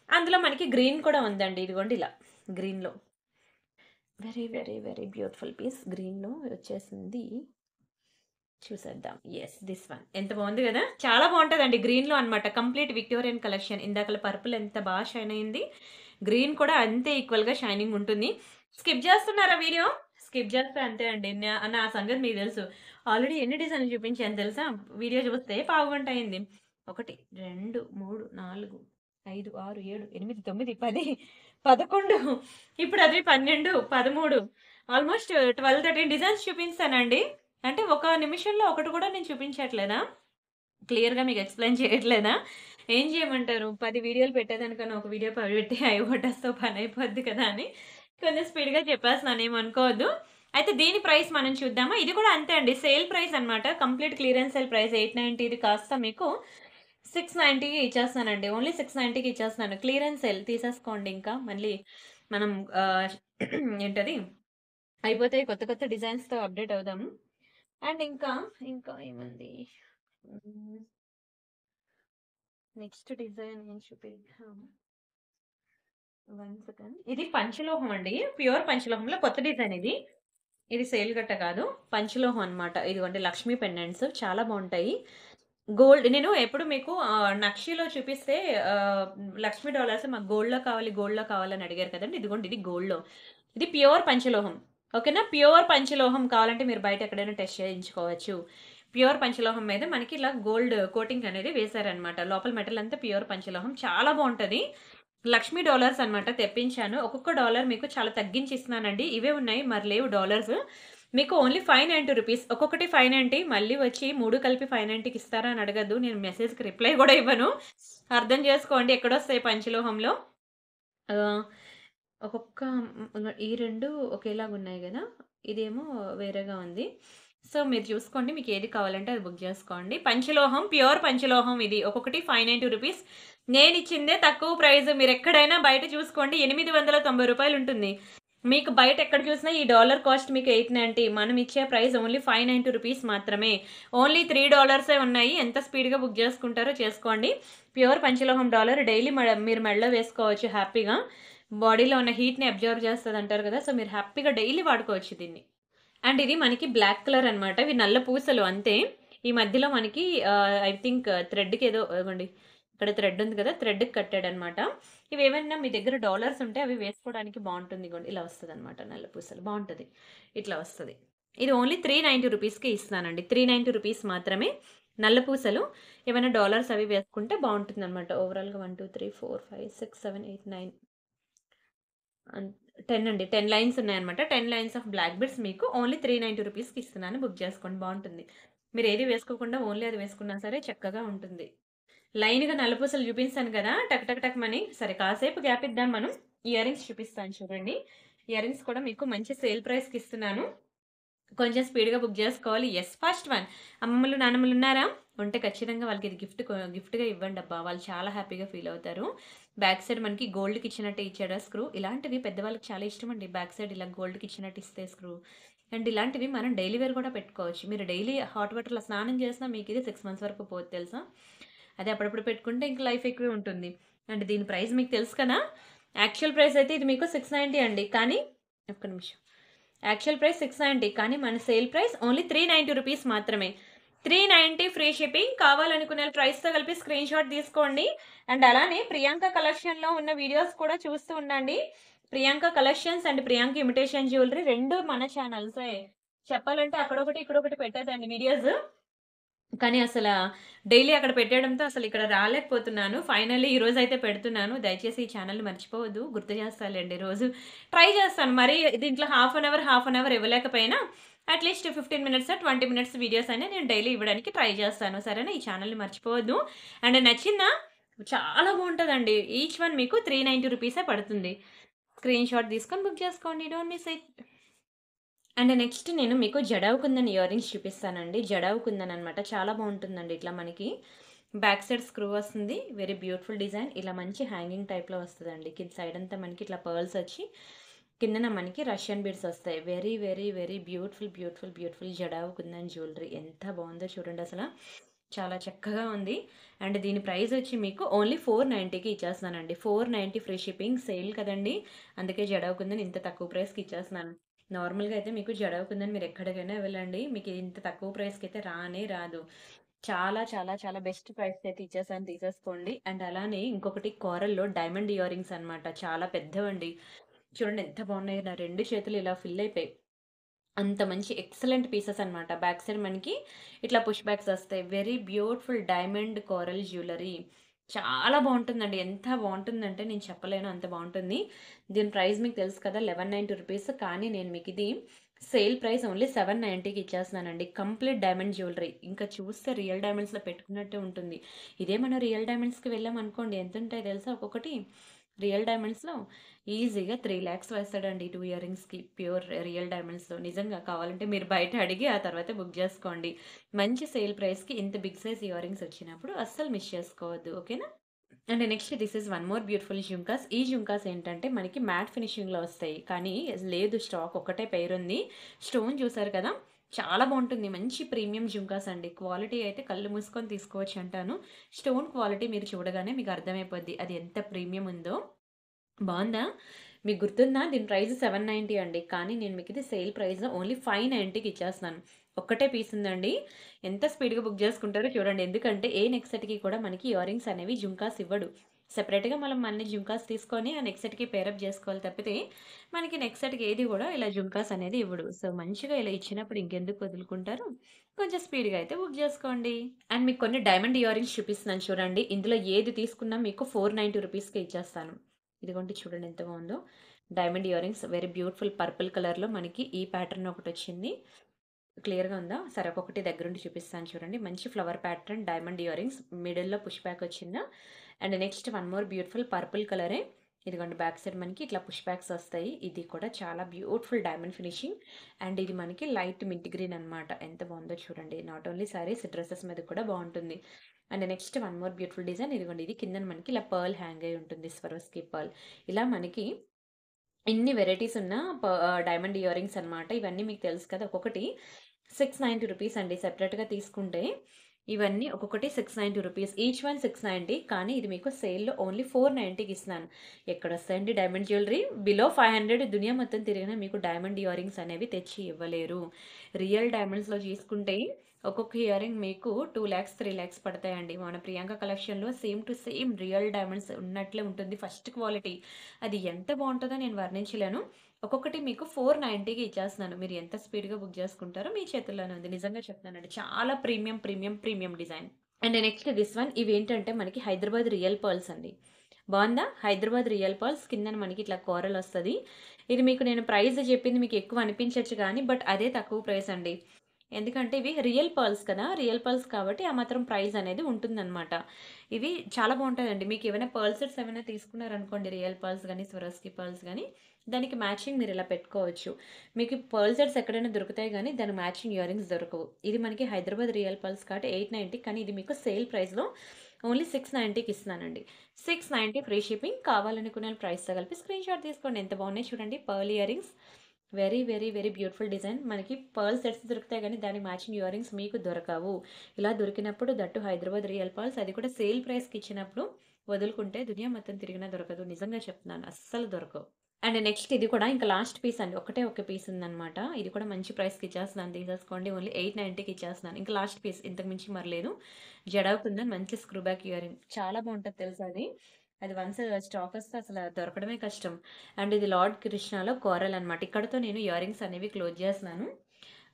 అందులో మనకి గ్రీన్ కూడా ఉందండి. ఇదిగోండి ఇలా గ్రీన్‌లో. Very, very, very beautiful piece గ్రీన్‌లో వచ్చేసింది. చూసేద్దాం. Yes, this one. ఎంత బావుంది గదా! చాలా బావుంటదండి. గ్రీన్‌లో అన్నమాట. Complete Victorian collection. ఇందాకల పర్పుల్ ఎంత షైన్ అయింది. గ్రీన్ కూడా అంతే ఈక్వల్‌గా షైనింగ్ ఉంటుంది. Skip జేస్తున్నారా video? స్కిప్ జేస్తే అంతే అండి. నా సంగతి మీకు తెలుసు. ఆల్రెడీ ఎన్ని డిజైన్‌లు చూపించాను తెలుసా? వీడియో చూస్తే పావుగంట అయింది. 1, 2, 3, 4, 5, 6, 7, 8, 9, 10, 11, ఇప్పుడు అది 12, 13, ఆల్‌మోస్ట్ 12, 13 డిజైన్స్ చూపించానండి. అంటే ఒక నిమిషంలో ఒకటి కూడా నేను చూపించట్లేదా? క్లియర్‌గా మీకు ఎక్స్‌ప్లెయిన్ చేయట్లేదా? ఏం చేయమంటారు? 10 వీడియోలు పెట్టేదానికన్నా ఒక వీడియో పెట్టి అయిపోటేస్తే పనయిపోద్ది కదా! అని కొంచెం స్పీడ్‌గా చెప్పేస్తున్నాను, ఏమనుకోవద్దు. అయితే దీని ప్రైస్ మనం చూద్దామా? ఇది కూడా అంతే అండి. సేల్ ప్రైస్ అన్నమాట. కంప్లీట్ క్లియరెన్స్ సేల్ ప్రైస్ 890, ఇది కాస్త మీకు 690కి ఇచ్చేస్తానండి. ఓన్లీ 690కి ఇచ్చేస్తున్నాను. క్లియరెన్స్ సేల్ తీసేసుకోండి ఇంకా. మళ్ళీ మనం ఆహ్, ఏంటది, అయిపోతాయి. కొత్త కొత్త డిజైన్స్‌తో అప్‌డేట్ అవుదాము. అండ్ ఇంకా ఏముంది? హ్మ్. నెక్స్ట్ డిజైన్ ఏం చూపిద్దాం? One second. ఇది పంచలోహం అండి. ప్యూర్ పంచలోహంలో కొత్త డిజైన్ ఇది. ఇది సేల్ గట్ట కాదు. పంచలోహం అన్నమాట. ఇదిగోండి లక్ష్మీ పెండెంట్స్ చాలా బావుంటాయి. గోల్డ్ నేను ఎప్పుడు మీకు నక్షిలో చూపిస్తే ఆహ్, లక్ష్మీ డాలర్స్ మాకు గోల్డ్‌లో కావాలని అడిగారు కదండీ! ఇదిగోండి ఇది గోల్డ్‌లో. ఇది ప్యూర్ పంచలోహం. ఓకేనా. ప్యూర్ పంచలోహం కావాలంటే మీరు బయట ఎక్కడైనా టెస్ట్ చేయించుకోవచ్చు. ప్యూర్ పంచలోహం మీద మనకి ఇలా గోల్డ్ కోటింగ్ అనేది వేశారన్నమాట. లోపల మెటల్ అంతా ప్యూర్ పంచలోహం. చాలా బావుంటది. లక్ష్మీ డాలర్స్ అన్నమాట తెప్పించాను. ఒక్కొక్క డాలర్ మీకు చాలా తగ్గించి ఇస్తున్నానండి. ఇవే ఉన్నాయి, మరి లేవు డాలర్స్. మీకు ఓన్లీ 590 రూపీస్. ఒక్కొక్కటి 590, మళ్ళీ వచ్చి 3 కలిపి 590కి ఇస్తారా అని అడగద్దు. నేను మెసేజ్‌కి రిప్లై గూడా ఇవ్వను. అర్థం చేసుకోండి ఎక్కడొస్తాయి పంచలోహంలో. ఆహ్, ఒక్కొక్క ఈ 2 ఒకేలాగున్నాయి గదా! ఇదేమో వేరేగా ఉంది. సో, మీరు చూసుకోండి. మీకు ఏది కావాలంటే అది బుక్ జేసుకోండి. పంచలోహం, ప్యూర్ పంచలోహం ఇది. ఒక్కొక్కటి 590 రూపీస్. నేనిచ్చిందే తక్కువ ప్రైస్. మీరెక్కడైనా బయట చూసుకోండి, రూ. 890 ఉంటుంది. మీకు బయట ఎక్కడ చూసినా ఈ డాలర్ కాస్ట్ మీకు 890. మనం ఇచ్చే ప్రైస్ ఓన్లీ 590 రూపీస్ మాత్రమే. ఓన్లీ $3 ఉన్నాయి. ఎంత స్పీడ్‌గా బుక్ చేసుకుంటారో చేసుకోండి. ప్యూర్ పంచలోహం డాలర్ డైలీ మీరు మెడలో వేసుకోవచ్చు హ్యాపీగా. బాడీలో ఉన్న హీట్‌ని అబ్జర్వ్ చేస్తదంటారు కదా! సో, మీరు హ్యాపీగా డైలీ వాడుకోవచ్చు దీన్ని. అండ్ ఇది మనకి బ్లాక్ కలర్ అన్నమాట. ఇవి నల్ల పూసలు అంతే. ఈ మధ్యలో మనకి ఐ థింక్ థ్రెడ్‌కేదో ఇదిగోండి, ఇక్కడ థ్రెడ్ ఉంది కదా! థ్రెడ్‌కి కట్టాడన్నమాట. ఇవేవన్నా మీ దగ్గర డాలర్స్ ఉంటే అవి వేసుకోవడానికి బావుంటుంది. ఇగోండి ఇలా వస్తదన్నమాట నల్ల పూసలు. బావుంటది. ఇట్లా వస్తది. ఇది ఓన్లీ 390 రూపీస్‌కి ఇస్తున్నానండి. 390 రూపీస్ మాత్రమే. నల్ల పూసలు ఏమైనా డాలర్స్ అవి వేసుకుంటే బావుంటుందన్నమాట. ఓవరాల్‌గా 1, 2, 3, 4, 5, 6, 7, 8, 9 అన్ 10 అండి. 10 లైన్స్ ఉన్నాయన్నమాట. 10 లైన్స్ ఆఫ్ బ్లాక్ బీడ్స్ మీకు ఓన్లీ 390 రూపీస్‌కి ఇస్తున్నాను. బుక్ చేసుకోండి, బావుంటుంది. మీరేది వేసుకోకుండా ఓన్లీ అది వేసుకున్నా సరే చక్కగా ఉంటుంది. లైన్‌గా నల్లపూసలు చూపించాను కదా! టక్ టక్ టక్ మని. సరే కాసేపు గ్యాప్ ఇద్దాం మనం. ఇయర్ రింగ్స్ చూపిస్తాను చూడండి. ఇయర్ రింగ్స్ కూడా మీకు మంచి సేల్ ప్రైస్‌కి ఇస్తున్నాను. కొంచెం స్పీడ్‌గా బుక్ జేసుకోవాలి. Yes, first one. అమ్మమ్మలు, నానమ్మలు ఉన్నారా? ఉంటే ఖచ్చితంగా వాళ్ళకి ఇది గిఫ్ట్‌గా ఇవ్వండబ్బా! వాళ్ళు చాలా హ్యాపీగా ఫీల్ అవుతారు. బ్యాక్ సైడ్ మనకి గోల్డ్‌కి ఇచ్చినట్టే ఇచ్చాడా స్క్రూ. ఇలాంటివి పెద్దవాళ్ళకి చాలా ఇష్టమండి. బ్యాక్ సైడ్ ఇలా గోల్డ్‌కి ఇచ్చినట్టు ఇస్తే స్క్రూ. అండ్ ఇలాంటివి మనం డైలీ వేర్ కూడా పెట్టుకోవచ్చు. మీరు డైలీ హాట్ వాటర్‌లో స్నానం చేసినా మీకు ఇది 6 మంత్స్ వరకు పోదు తెలుసా? అదే అప్పుడప్పుడు పెట్టుకుంటే ఇంక లైఫ్ ఎక్కువే ఉంటుంది. అండ్ దీని ప్రైస్ మీకు తెలుసు కదా! యాక్చువల్ ప్రైస్ అయితే ఇది మీకు 690 అండి. కానీ ఒక్క నిమిషం. యాక్చువల్ ప్రైస్ 690, కానీ మన సేల్ ప్రైస్ ఓన్లీ 390 రూపీస్ మాత్రమే. 390 ఫ్రీ షిప్పింగ్. కావాలనుకునే ప్రైస్‌తో కలిపి స్క్రీన్‌షాట్ తీసుకోండి. అండ్ అలానే ప్రియాంక కలెక్షన్‌లో ఉన్న వీడియోస్ కూడా చూస్తూ ఉండండి. Priyanka collections and Priyanka imitation jewellery 2 మన ఛానల్సే. చెప్పాలంటే అక్కడొకటి, ఇక్కడొకటి పెట్టేదాన్ని వీడియోస్. కానీ డైలీ అక్కడ పెట్టేయడంతో అసలిక్కడ రాలేకపోతున్నాను. ఫైనల్లీ ఈరోజైతే పెడుతున్నాను. దయచేసి ఈ ఛానెల్‌ని మర్చిపోవద్దు. గుర్తు చేస్తాలేండి రోజు. ట్రై చేస్తాను. మరి దీంట్లో హాఫ్ అన్ అవర్ ఇవ్వలేకపోయినా అట్‌లీస్ట్ 15 మినిట్స్, 20 మినిట్స్ వీడియోస్ అయినా నేను డైలీ ఇవ్వడానికి ట్రై చేస్తాను. సరేనా? ఈ ఛానెల్‌ని మర్చిపోవద్దు. అండ్ నచ్చిందా? చాలా బావుంటదండి. ఈచ్ వన్ మీకు 390 రూపీసే పడుతుంది. స్క్రీన్ షాట్ తీసుకొని బుక్ చేసుకోండి. Don't miss it. And next నేను మీకు జడావు కుందన్ ఇయర్ రింగ్స్ చూపిస్తానండి. జడావు కుందన్ అనమాట. చాలా బాగుంటుందండి. ఇట్లా మనకి బ్యాక్ సైడ్ స్క్రూ వస్తుంది. Very beautiful design. ఇలా మంచి హ్యాంగింగ్ టైప్లో వస్తుందండి. కింద సైడ్ అంతా మనకి ఇట్లా పర్ల్స్ వచ్చి కిందన మనకి రష్యన్ బీడ్స్ వస్తాయి. Very very very beautiful beautiful beautiful jadau kundan jewellery. ఎంత బాగుందో చూడండి అసలు. చాలా చక్కగా ఉంది. అండ్ దీని ప్రైస్ వచ్చి మీకు ఓన్లీ 490కి ఇచ్చేస్తున్నానండి. 490 free shipping. సేల్ కదండి, అందుకే జడావు కుందన్ ఇంత తక్కువ ప్రైస్కి ఇచ్చేస్తున్నాను. నార్మల్‌గా అయితే మీకు జడావు కుందన్ మీరు ఎక్కడికైనా వెళ్ళండి. మీకు ఇంత తక్కువ ప్రైస్‌కి అయితే రానే రాదు. చాలా చాలా చాలా బెస్ట్ ప్రైస్‌కి అయితే ఇచ్చేసాను, తీసేసుకోండి. అండ్ అలానే ఇంకొకటి కోరల్‌లో డైమండ్ ఇయర్ రింగ్స్ అనమాట. చాలా పెద్దవండి. చూడండి ఎంత బాగున్నాయో. నా 2 చేతులు ఇలా ఫిల్ అయిపోయాయి. అంత మంచి ఎక్సలెంట్ పీసెస్ అనమాట. బ్యాక్ సైడ్ మనకి ఇట్లా పుష్ బ్యాక్స్ వస్తాయి. Very beautiful diamond coral jewellery. చాలా బావుంటుందండి. ఎంత బావుంటుందంటే నేను చెప్పలేను, అంత బావుంటుంది. దీని ప్రైస్ మీకు తెలుసు కదా, 1190 రూపీస్. కానీ నేను మీకు ఇది సేల్ ప్రైస్ ఓన్లీ 790కి ఇచ్చేస్తున్నానండి. Complete diamond jewellery. ఇంకా చూస్తే రియల్ డైమండ్స్‌లో పెట్టుకున్నట్టే ఉంటుంది. ఇదే మనం రియల్ డైమండ్స్‌కి వెళ్ళామనుకోండి ఎంతుంటాయో తెలుసా ఒక్కొక్కటి? రియల్ డైమండ్స్‌లో ఈజీగా 3,00,000 వేస్తాడండి 2 ఇయర్ రింగ్స్‌కి. ప్యూర్ రియల్ డైమండ్స్‌లో. నిజంగా కావాలంటే మీరు బయట అడిగి ఆ తర్వాత బుక్ జేసుకోండి. మంచి సేల్ ప్రైస్‌కి ఇంత బిగ్ సైజ్ ఇయర్ రింగ్స్ వచ్చినప్పుడు అస్సలు మిస్ చేసుకోవద్దు. ఓకేనా? And next this is one more beautiful jhumkas. ఈ జుంకాస్ ఏంటంటే మనకి మ్యాట్ ఫినిషింగ్‌లో వస్తాయి. కానీ లేదు, స్టాక్ ఒక్కటే పెయిర్ ఉంది. స్టోన్ చూసారు కదా! చాలా బావుంటుంది. మంచి ప్రీమియం జుంకాస్ అండి. క్వాలిటీ అయితే కళ్ళు మూసుకొని తీసుకోవచ్చు అంటాను. స్టోన్ క్వాలిటీ మీరు చూడగానే మీకు అర్థమైపోద్ది అది ఎంత ప్రీమియం ఉందో. బావుందా? మీకు గుర్తుందా? దీని ప్రైస్ 790 అండి. కానీ నేను మీకు ఇది సేల్ ప్రైస్ ఓన్లీ 590కి ఇచ్చేస్తున్నాను. ఒక్కటే పీస్ ఉందండి. ఎంత స్పీడ్‌గా బుక్ చేసుకుంటారో చూడండి. ఎందుకంటే ఏ నెక్ సెట్‌కి కూడా మనకి ఇయర్ రింగ్స్ అనేవి జుంకాస్ ఇవ్వడు. సెపరేట్‌గా మనం అన్ని జుంకాస్ తీసుకొని ఆ నెక్ సెట్‌కి పేరప్ చేసుకోవాలి తప్పితే మనకి నెక్ సెట్‌కి ఏది కూడా ఇలా జుంకాస్ అనేది ఇవ్వడు. సో, మంచిగా ఇలా ఇచ్చినప్పుడు ఇంకెందుకు వదులుకుంటారు? కొంచెం స్పీడ్‌గా అయితే బుక్ చేసుకోండి. అండ్ మీకు కొన్ని డైమండ్ ఇయర్ రింగ్స్ చూపిస్తున్నాను చూడండి. ఇందులో ఏది తీసుకున్నా మీకు 490 రూపీస్‌కే ఇచ్చేస్తాను. ఇదిగోండి చూడండి ఎంత బాగుందో. Diamond ear rings very beautiful purple కలర్‌లో మనకి ఈ ప్యాటర్న్ ఒకటొచ్చింది. క్లియర్‌గా ఉందా? సరే ఒక్కొక్కటి దగ్గరుండి చూపిస్తాను చూడండి. మంచి flower pattern diamond ear rings. మిడిల్‌లో పుష్ బ్యాక్ వచ్చిందా? And next one more beautiful purple కలరే. ఇదిగోండి బ్యాక్ సైడ్ మనకి ఇట్లా పుష్ బ్యాక్స్ వస్తాయి. ఇది కూడా చాలా బ్యూటిఫుల్ డైమండ్ ఫినిషింగ్. అండ్ ఇది మనకి లైట్ మింట్ గ్రీన్ అనమాట. ఎంత బాగుందో చూడండి. నాట్ ఓన్లీ సారీస్, డ్రెసెస్ మీద కూడా బాగుంటుంది. And next one more beautiful design. ఇదిగోండి ఇది కిందన మనకి ఇలా పర్ల్ హ్యాంగ్ అయి ఉంటుంది. Swarovski pearl. ఇలా మనకి ఇన్ని వెరైటీస్ ఉన్న డైమండ్ ఇయర్ రింగ్స్ అనమాట. ఇవన్నీ మీకు తెలుసు కదా! ఒక్కొక్కటి 690 రూపీస్ అండి. సెపరేట్‌గా తీసుకుంటే ఇవన్నీ ఒక్కొక్కటి 690 రూపీస్. Each one 690. కానీ ఇది మీకు సేల్‌లో ఓన్లీ 490కి ఇస్తున్నాను. ఎక్కడొస్తాయండి డైమండ్ జ్యువెలరీ? బిలో 500 దునియా మొత్తం తిరిగినా మీకు డైమండ్ ఇయర్ రింగ్స్ అనేవి తెచ్చి ఇవ్వలేరు. రియల్ డైమండ్స్‌లో తీసుకుంటే ఒక్కొక్క ఇయర్ రింగ్ మీకు 2,00,000, 3,00,000 పడతాయండి. మన ప్రియాంక కలెక్షన్‌లో same to same real diamonds ఉన్నట్లే ఉంటుంది. First quality. అది ఎంత బావుంటదో నేను వర్ణించలేను. ఒక్కొక్కటి మీకు 490కి ఇచ్చేస్తున్నాను. మీరు ఎంత స్పీడ్‌గా బుక్ చేసుకుంటారో మీ చేతుల్లోనే ఉంది. నిజంగా చెప్తున్నానండి. చాలా premium, premium, premium design. And next this one. ఇవేంటంటే మనకి హైదరాబాద్ రియల్ పర్ల్స్ అండి. బావుందా? హైదరాబాద్ రియల్ పర్ల్స్ కిందన మనకి ఇట్లా కోరల్ వస్తది. ఇది మీకు నేను ప్రైస్ చెప్పింది మీకు ఎక్కువ అనిపించొచ్చు గానీ, బట్ అదే తక్కువ ప్రైస్ అండి. ఎందుకంటే ఇవి రియల్ పర్ల్స్ కదా! రియల్ పర్ల్స్ కాబట్టి ఆ మాత్రం ప్రైస్ అనేది ఉంటుందనమాట. ఇవి చాలా బావుంటాయండి. మీకేమైనా పర్ల్ సెట్స్ ఏమైనా తీసుకున్నారనుకోండి, రియల్ పర్ల్స్ గానీ, స్వరోస్కి పర్ల్స్ గానీ, దానికి మ్యాచింగ్ మీరిలా పెట్టుకోవచ్చు. మీకు పర్ల్ సెట్స్ ఎక్కడైనా దొరుకుతాయి గానీ, దానికి మ్యాచింగ్ ఇయర్ రింగ్స్ దొరకవు. ఇది మనకి హైదరాబాద్ రియల్ పర్ల్స్ కాబట్టి 890. కానీ ఇది మీకు సేల్ ప్రైస్‌లో ఓన్లీ 690కి ఇస్తున్నానండి. 690 free shipping. కావాలనుకునే వాళ్ళు ప్రైస్‌తో కలిపి స్క్రీన్ షాట్ తీసుకోండి. ఎంత బాగున్నాయి చూడండి pearl ear rings. Very, very, very beautiful design. మనకి పర్ల్ సెట్స్ దొరుకుతాయి గానీ, దానికి మ్యాచింగ్ ఇయర్ రింగ్స్ మీకు దొరకవు. ఇలా దొరికినప్పుడు దట్టు హైదరాబాద్ రియల్ పర్ల్స్, అది కూడా సేల్ ప్రైస్‌కి ఇచ్చినప్పుడు వదులుకుంటే దునియా మొత్తం తిరిగినా దొరకదు. నిజంగా చెప్తున్నాను. అస్సలు దొరకవు. అండ్ నెక్స్ట్ ఇది కూడా ఇంకా లాస్ట్ పీస్ అండి. ఒకటే ఒక పీస్ ఉందనమాట. ఇది కూడా మంచి ప్రైస్‌కి ఇచ్చేస్తున్నాను. తీసేసుకోండి. ఓన్లీ 890కి ఇచ్చేస్తున్నాను. ఇంకా లాస్ట్ పీస్. ఇంతకు మించి మరి లేదు. జడవుకుందని మంచి స్క్రూ బ్యాక్ ఇయర్ రింగ్. చాలా బావుంటది తెలుసా అది. అది వన్స్ స్టాక్ వస్తే అసల దొరకడమే కష్టం. అండ్ ఇది లార్డ్ కృష్ణలో కోరల్ అనమాట. ఇక్కడితో నేను ఇయర్ రింగ్స్ అనేవి క్లోజ్ చేస్తున్నాను.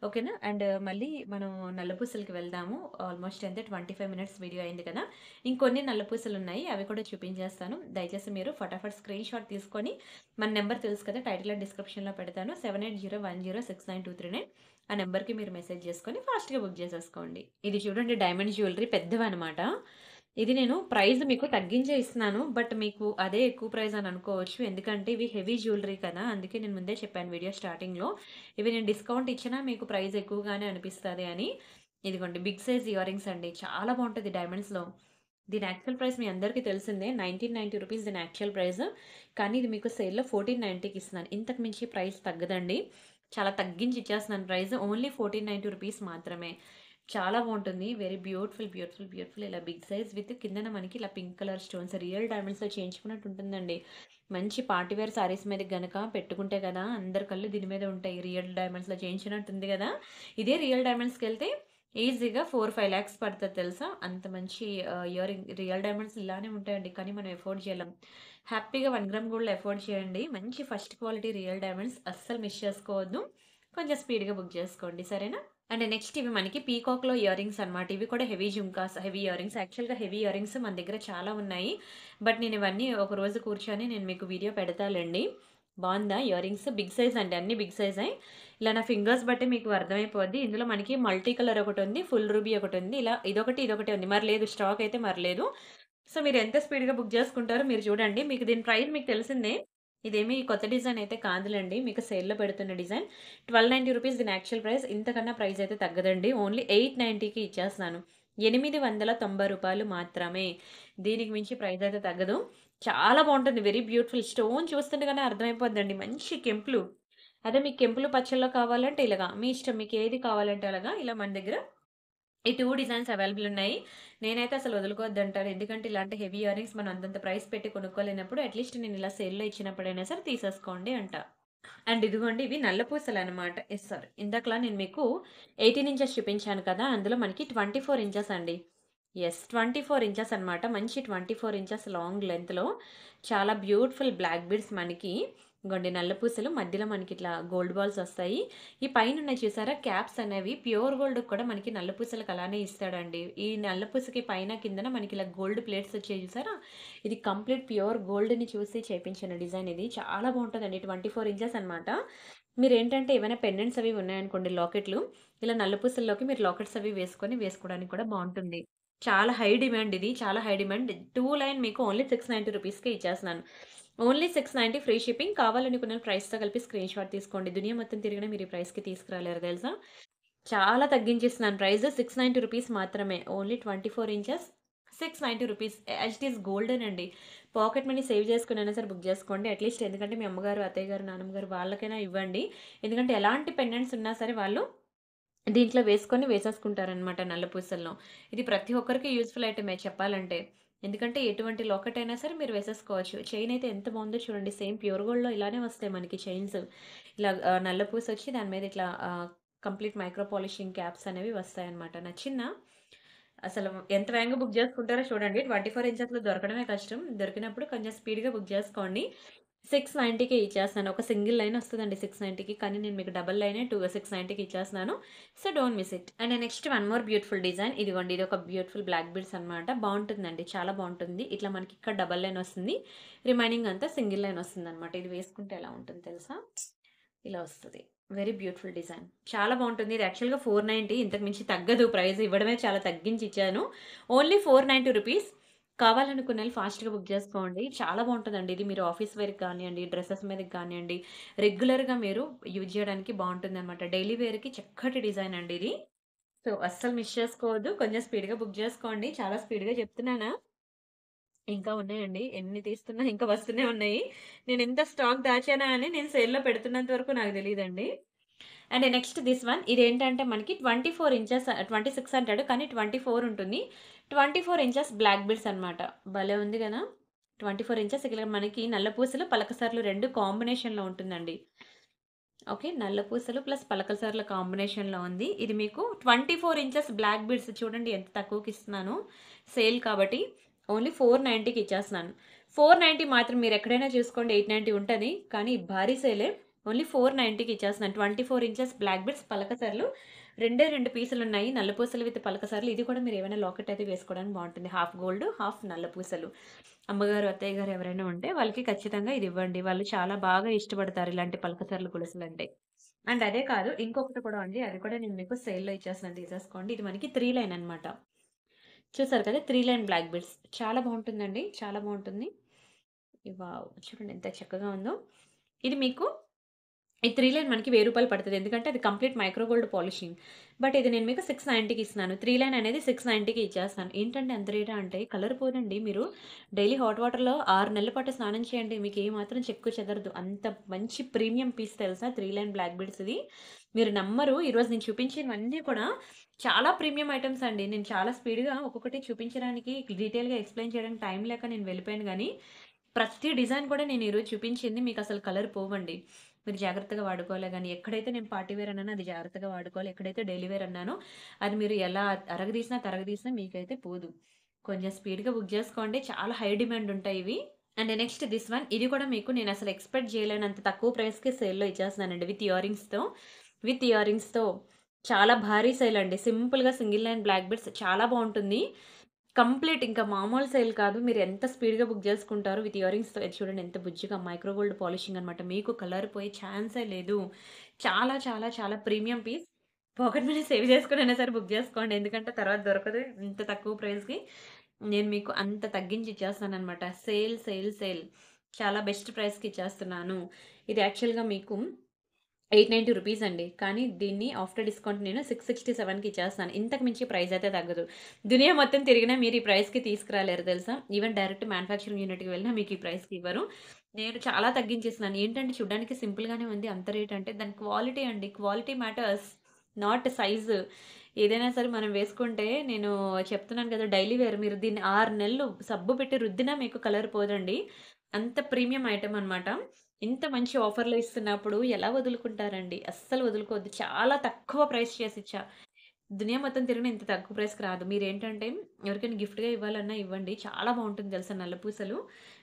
ఓకేనా? అండ్ మళ్ళీ మనం నల్లపూసలకి వెళ్దాము. ఆల్మోస్ట్ ఎంత 25 మినిట్స్ వీడియో అయింది కదా! ఇంకొన్ని నల్లపూసలున్నాయి. అవి కూడా చూపించేస్తాను. దయచేసి మీరు ఫటాఫట్ స్క్రీన్ షాట్ తీసుకొని మన నెంబర్ తెలుసు కదా! టైటిల్ అండ్ డిస్క్రిప్షన్‌లో పెడతాను. 7801069239 ఆ నెంబర్‌కి మీరు మెసేజ్ చేసుకొని ఫాస్ట్‌గా బుక్ చేసేసుకోండి. ఇది చూడండి డైమండ్ జ్యువెలరీ పెద్దవన్నమాట. ఇది నేను ప్రైస్ మీకు తగ్గించే ఇస్తున్నాను. బట్ మీకు అదే ఎక్కువ ప్రైస్ అని అనుకోవచ్చు. ఎందుకంటే ఇవి హెవీ జ్యువెలరీ కదా! అందుకే నేను ముందే చెప్పాను వీడియో స్టార్టింగ్‌లో. ఇవి నేను డిస్కౌంట్ ఇచ్చినా మీకు ప్రైస్ ఎక్కువగానే అనిపిస్తది అని. ఇదిగోండి బిగ్ సైజ్ ఇయర్ రింగ్స్ అండి. చాలా బావుంటది డైమండ్స్‌లో. దీని యాక్చువల్ ప్రైస్ మీ అందరికీ తెలిసిందే. రూ. 1990 దీని యాక్చువల్ ప్రైస్. కానీ ఇది మీకు సేల్‌లో 1490కి ఇస్తున్నాను. ఇంతకు మించి ప్రైస్ తగ్గదండి. చాలా తగ్గించి ఇచ్చేస్తున్నాను ప్రైస్. ఓన్లీ రూ. 1490 మాత్రమే. చాలా బావుంటుంది. వెరీ బ్యూటిఫుల్, బ్యూటిఫుల్, బ్యూటిఫుల్ ఇలా బిగ్ సైజ్ విత్ కిందన మనకి ఇలా పింక్ కలర్ స్టోన్స్ రియల్ డైమండ్స్‌తో చేయించుకున్నట్టు ఉంటుందండి. మంచి పార్టీ వేర్ సారీస్ మీదకి గనక పెట్టుకుంటే కదా! అందరి కళ్ళు దీని మీదే ఉంటాయి. రియల్ డైమండ్స్‌లో చేయించినట్టుంది గదా! ఇదే రియల్ డైమండ్స్‌కెళ్తే ఈజీగా 4, 5 లాక్స్ పడతది తెలుసా? అంత మంచి ఇయర్ రింగ్ రియల్ డైమండ్స్ ఇలానే ఉంటాయండి. కానీ మనం ఎఫోర్డ్ చేయలేం. హ్యాపీగా 1 గ్రామ్ గోల్డ్‌లో ఎఫోర్డ్ చేయండి. మంచి ఫస్ట్ క్వాలిటీ రియల్ డైమండ్స్ అస్సలు మిస్ చేసుకోవద్దు. కొంచెం స్పీడ్‌గా బుక్ చేసుకోండి. సరేనా? అండ్ నెక్స్ట్ ఇవి మనకి పీకాక్‌లో ఇయర్ రింగ్స్ అనమాట. ఇవి కూడా heavy jhumkas, heavy ear rings. యాక్చువల్‌గా హెవీ ఇయర్ రింగ్స్ మన దగ్గర చాలా ఉన్నాయి. బట్ నేను ఇవన్నీ ఒక రోజు కూర్చొని నేను మీకు వీడియో పెడతాలెండి. బావుందా ఇయర్ రింగ్స్? బిగ్ సైజ్ అండి. అన్నీ బిగ్ సైజే. ఇలా నా ఫింగర్స్ బట్టి మీకు అర్థమైపోద్ది. ఇందులో మనకి మల్టీ కలర్ ఒకటుంది. ఫుల్ రూబీ ఒకటుంది. ఇలా ఇదొకటి, ఇదొకటి ఉంది. మరి లేదు స్టాక్ అయితే మరి లేదు. సో, మీరు ఎంత స్పీడ్‌గా బుక్ చేసుకుంటారో మీరు చూడండి. మీకు దీని ప్రైస్ మీకు తెలిసిందే. ఇదేమి కొత్త డిజైన్ అయితే కాదులెండి. మీకు సేల్‌లో పెడుతున్న డిజైన్. రూ. 1290 దీని యాక్చువల్ ప్రైస్. ఇంతకన్నా ప్రైస్ అయితే తగ్గదండి. ఓన్లీ 890కి ఇచ్చేస్తున్నాను. రూ. 890 మాత్రమే. దీనికి మించి ప్రైస్ అయితే తగ్గదు. చాలా బావుంటుంది. Very beautiful. స్టోన్ చూస్తుంటేగానే అర్థమైపోద్దండి. మంచి కెంపులు. అదే మీకు కెంపులు పచ్చల్లో కావాలంటే ఇలాగా. మీ ఇష్టం. మీకు ఏది కావాలంటే అలాగా. ఇలా మన దగ్గర ఈ 2 డిజైన్స్ అవైలబుల్ ఉన్నాయి. నేనైతే అసలు వదులుకోవద్దంటాను. ఎందుకంటే ఇలాంటి హెవీ ఇయర్ రింగ్స్ మనం అంతంత ప్రైస్ పెట్టి కొనుక్కోలేనప్పుడు అట్‌లీస్ట్ నేను ఇలా సేల్‌లో ఇచ్చినప్పుడైనా సరే తీసేసుకోండి అంటా. అండ్ ఇదిగోండి ఇవి నల్ల పూసలనమాట. Yes sorry. ఇందాకలా నేను మీకు 18 ఇంచెస్ చూపించాను కదా! అందులో మనకి 24 ఇంచెస్ అండి. యెస్. 24 ఇంచెస్ అనమాట. మంచి 24 ఇంచెస్ లాంగ్ లెంగ్త్‌లో చాలా బ్యూటిఫుల్ బ్లాక్ బీడ్స్ మనకి ఇగోండి నల్ల పూసలు మధ్యలో మనకిట్లా గోల్డ్ బాల్స్ ఒస్తాయి. ఈ పైనున్నాయి చూసారా క్యాప్స్ అనేవి ప్యూర్ గోల్డ్‌కి కూడా మనకి నల్ల పూసలకి అలానే ఇస్తాడండి. ఈ నల్ల పూసకి పైన కిందన మనకిలా గోల్డ్ ప్లేట్స్ వచ్చాయి చూసారా? ఇది కంప్లీట్ ప్యూర్ గోల్డ్‌ని చూసి చేపించిన డిజైన్ ఇది. చాలా బావుంటదండి. 24 ఇంచెస్ అనమాట. మీరేంటంటే ఏవైనా పెండెంట్స్ అవి ఉన్నాయనుకోండి లాకెట్‌లు, ఇలా నల్ల పూసల్లోకి మీరు లాకెట్స్ అవి వేసుకోవడానికి కూడా బావుంటుంది. చాలా హై డిమాండ్ ఇది. చాలా హై డిమాండ్. 2 లైన్ మీకు ఓన్లీ 690 ఇచ్చేస్తున్నాను. Only 690 free shipping. కావాలనుకున్న ప్రైస్‌తో కలిపి స్క్రీన్ షాట్ తీసుకోండి. దునియా మొత్తం తిరిగినా మీరు ఈ ప్రైస్‌కి తీసుకురాలేరు తెలుసా? చాలా తగ్గించేస్తున్నాను ప్రైస్. 690 మాత్రమే. ఓన్లీ 24 ఇంచెస్ రూ. 690 యాజ్ ఇట్ ఈజ్ గోల్డెనండి. పాకెట్ మనీ సేవ్ చేసుకొనైనా సరే బుక్ చేసుకోండి. అట్‌లీస్ట్ ఎందుకంటే మీ అమ్మగారు, అత్తయ్య గారు, నానమ్మ గారు వాళ్ళకైనా ఇవ్వండి. ఎందుకంటే ఎలాంటి పెండెంట్స్ ఉన్నా సరే వాళ్ళు దీంట్లో వేసుకొని వేసేసుకుంటారనమాట నల్ల పూసల్లో. ఇది ప్రతి ఒక్కరికి యూజ్‌ఫుల్ ఐటమే చెప్పాలంటే. ఎందుకంటే ఎటువంటి లాకెట్ అయినా సరే మీరు వేసేసుకోవచ్చు. చైన్ అయితే ఎంత బావుందో చూడండి. సేమ్ ప్యూర్ గోల్డ్‌లో ఇలానే వస్తాయి మనకి చైన్స్. ఇలా నల్ల పూసొచ్చి దాని మీద ఇట్లా కంప్లీట్ మైక్రో పాలిషింగ్ క్యాప్స్ అనేవి వస్తాయన్నమాట. నచ్చిందా? అసలు ఎంత వేగంగా బుక్ చేసుకుంటారో చూడండి. 24 ఇంచెస్‌లో దొరకడమే కష్టం. దొరికినప్పుడు కొంచెం స్పీడ్‌గా బుక్ చేసుకోండి. 690కే ఇచ్చేస్తాను. ఒక సింగిల్ లైన్ వస్తదండి 690కి. కానీ నేను మీకు డబుల్ లైనే 690కి ఇచ్చేస్తున్నాను. So, don't miss it. And next one more beautiful design. ఇదిగోండి ఇదొక బ్యూటిఫుల్ బ్లాక్ బీడ్స్ అనమాట. బావుంటుందండి. చాలా బావుంటుంది. ఇట్లా మనకి ఇక్కడ డబుల్ లైన్ వస్తుంది. రిమైనింగ్ అంతా సింగిల్ లైన్ వస్తుందనమాట. ఇది వేసుకుంటే ఎలా ఉంటుంది తెలుసా? ఇలా వస్తది. Very beautiful design. చాలా బావుంటుంది. ఇది యాక్చువల్‌గా 490 ఇంతకు మించి తగ్గదు. ప్రైస్ ఇవ్వడమే చాలా తగ్గించి ఇచ్చాను. ఓన్లీ రూ. 490 కావాలనుకున్నోళ్ళు ఫాస్ట్‌గా బుక్ చేసుకోండి. చాలా బావుంటదండి. ఇది మీరు ఆఫీస్ వేర్‌కి కానియండి, డ్రెసెస్ మీదకి కానియండి, రెగ్యులర్‌గా మీరు యూజ్ చేయడానికి బావుంటుందనమాట. డైలీ వేర్‌కి చక్కటి డిజైన్ అండి ఇది. సో, అస్సలు మిస్ చేసుకోవద్దు. కొంచెం స్పీడ్‌గా బుక్ చేసుకోండి. చాలా స్పీడ్‌గా చెప్తున్నానా? ఇంకా ఉన్నాయండి. ఎన్ని తీస్తున్నా ఇంకా వస్తూనే ఉన్నాయి. నేనింత స్టాక్ దాచానా అని నేను సేల్‌లో పెడుతున్నంత వరకు నాకు తెలీదండి. అండ్ నెక్స్ట్ దిస్ వన్ ఇదేంటంటే మనకి 24 ఇంచెస్ 26 అంటాడు. కానీ 24 ఉంటుంది. 24 ఇంచెస్ బ్లాక్ బీడ్స్ అన్నమాట. భలే ఉంది గదా! 24 ఇంచెస్ ఇక్కడ మనకి నల్ల పూసలు, పలకసర్లు 2 కాంబినేషన్‌లో ఉంటుందండి. ఓకే. నల్ల పూసలు ప్లస్ పలకసర్ల కాంబినేషన్‌లో ఉంది. ఇది మీకు 24 ఇంచెస్ బ్లాక్ బీడ్స్ చూడండి ఎంత తక్కువకిస్తున్నానో సేల్ కాబట్టి. ఓన్లీ 490కి ఇచ్చేస్తున్నాను. 490 మాత్రం మీరెక్కడైనా చూసుకోండి 890 ఉంటది. కానీ భారీ సేలే. ఓన్లీ 490కి ఇచ్చేస్తున్నాను. 24 ఇంచెస్ బ్లాక్ బీడ్స్ పలకసర్లు. రెండే 2 పీసులున్నాయి. నల్లపూసలు విత్ పలకసర్లు. ఇది కూడా మీరేమైనా లాకెట్ అయితే వేసుకోవడానికి బావుంటుంది. హాఫ్ గోల్డ్, హాఫ్ నల్లపూసలు. అమ్మగారు, అత్తయ్య గారు ఎవరైనా ఉంటే వాళ్ళకి ఖచ్చితంగా ఇది ఇవ్వండి. వాళ్ళు చాలా బాగా ఇష్టపడతారు ఇలాంటి పలకసర్లు, గొలుసులంటే. అండ్ అదే కాదు ఇంకొకటి కూడా ఉంది. అది కూడా నేను మీకు సేల్‌లో ఇచ్చేస్తున్నాను తీసేసుకోండి. ఇది మనకి 3 లైన్ అన్నమాట. చూసారు కదా! 3 లైన్ బ్లాక్ బీడ్స్. చాలా బావుంటుందండి. చాలా బావుంటుంది. వావ్! చూడండి ఎంత చక్కగా ఉందో. ఇది మీకు ఈ 3 లైన్ మనకి రూ. 1000 పడతది. ఎందుకంటే అది complete micro gold polishing. But ఇది నేను మీకు 690కి ఇస్తున్నాను. 3 లైన్ అనేది 690కి ఇచ్చేస్తాను. ఏంటండి అంత రేటా అంటే కలర్ పోదండి. మీరు డైలీ హాట్ వాటర్‌లో 6 నెలల పాటు స్నానం చేయండి. మీకు ఏ మాత్రం చెక్కు చెదరదు. అంత మంచి ప్రీమియం పీస్ తెలుసా 3 లైన్ బ్లాక్ బీడ్స్ ఇది. మీరు నమ్మరు. ఈరోజు నేను చూపించినవన్నీ కూడా చాలా ప్రీమియం ఐటెమ్స్ అండి. నేను చాలా స్పీడ్‌గా ఒక్కొక్కటి చూపించడానికి డీటెయిల్‌గా ఎక్స్‌ప్లెయిన్ చేయడానికి టైం లేక నేను వెళ్ళిపోయాను గానీ ప్రతి డిజైన్ కూడా నేను ఈరోజు చూపించింది మీకసలు కలర్ పోవండి. మీరు జాగ్రత్తగా వాడుకోవాలే గానీ, ఎక్కడైతే నేను పార్టీ వేర్ అన్నానో అది జాగ్రత్తగా వాడుకోవాలి. ఎక్కడైతే డైలీ వేర్ అన్నానో అది మీరు ఎలా అరగదీసినా, తరగదీసినా మీకైతే పోదు. కొంచెం స్పీడ్‌గా బుక్ జేసుకోండి. చాలా హై డిమాండ్ ఉంటాయి ఇవి. And next this one. ఇది కూడా మీకు నేనసలు ఎక్స్‌పెక్ట్ జేయలేనంత తక్కువ ప్రైస్‌కి సేల్‌లో ఇచ్చేస్తున్నానండి. విత్ ఇయర్ రింగ్స్‌తో. విత్ ఇయర్ రింగ్స్‌తో చాలా భారీ సేల్ అండి. సింపుల్‌గా సింగిల్ లైన్ బ్లాక్ బీడ్స్ చాలా బావుంటుంది. కంప్లీట్ ఇంకా మామూలు సేల్ కాదు. మీరు ఎంత స్పీడ్‌గా బుక్ జేసుకుంటారో విత్ ఇయర్ రింగ్స్‌తో ఇది చూడండి ఎంత బుజ్జిగా మైక్రో గోల్డ్ పాలిషింగ్ అనమాట. మీకు కలర్ పోయే ఛాన్సే లేదు. చాలా చాలా చాలా premium piece. Pocket money save చేసుకొనైనా సరే బుక్ జేసుకోండి. ఎందుకంటే తర్వాత దొరకదు ఇంత తక్కువ ప్రైస్‌కి. నేను మీకు అంత తగ్గించి ఇచ్చేస్తాననమాట. Sale, sale, sale. చాలా బెస్ట్ ప్రైస్‌కి ఇచ్చేస్తున్నాను. ఇది యాక్చువల్‌గా మీకు రూ. 890 అండి. కానీ దీన్ని ఆఫ్టర్ డిస్కౌంట్ నేను 667కి ఇచ్చేస్తాను. ఇంతకు మించి ప్రైస్ అయితే తగ్గదు. దునియా మొత్తం తిరిగినా మీరు ఈ ప్రైస్‌కి తీసుకురాలేరు తెలుసా? ఈవెన్ డైరెక్ట్ మ్యానుఫ్యాక్చరింగ్ యూనిట్‌కి వెళ్ళినా మీకు ఈ ప్రైస్‌కి ఇవ్వరు. నేను చాలా తగ్గించేస్తున్నాను. ఏంటంటే చూడ్డానికి సింపుల్‌గానే ఉంది. అంత రేట్ అంటే దాని క్వాలిటీ అండి. Quality matters. Not size. ఏదైనా సరే మనం వేసుకుంటే నేను చెప్తున్నాను కదా! డైలీ వేర్ మీరు దీన్ని 6 నెలలు సబ్బు పెట్టి రుద్దినా మీకు కలర్ పోదండి. అంత ప్రీమియం ఐటెమ్ అనమాట. ఇంత మంచి ఆఫర్‌లో ఇస్తున్నప్పుడు ఎలా వదులుకుంటారండి? అస్సలు వదులుకోవద్దు. చాలా తక్కువ ప్రైస్ చేసిచ్చా. దునియా మొత్తం తిరిగినా ఇంత తక్కువ ప్రైస్‌కి రాదు. మీరేంటంటే ఎవరికైనా గిఫ్ట్‌గా ఇవ్వాలన్నా ఇవ్వండి. చాలా బావుంటుంది తెలుసా నల్ల పూసలు.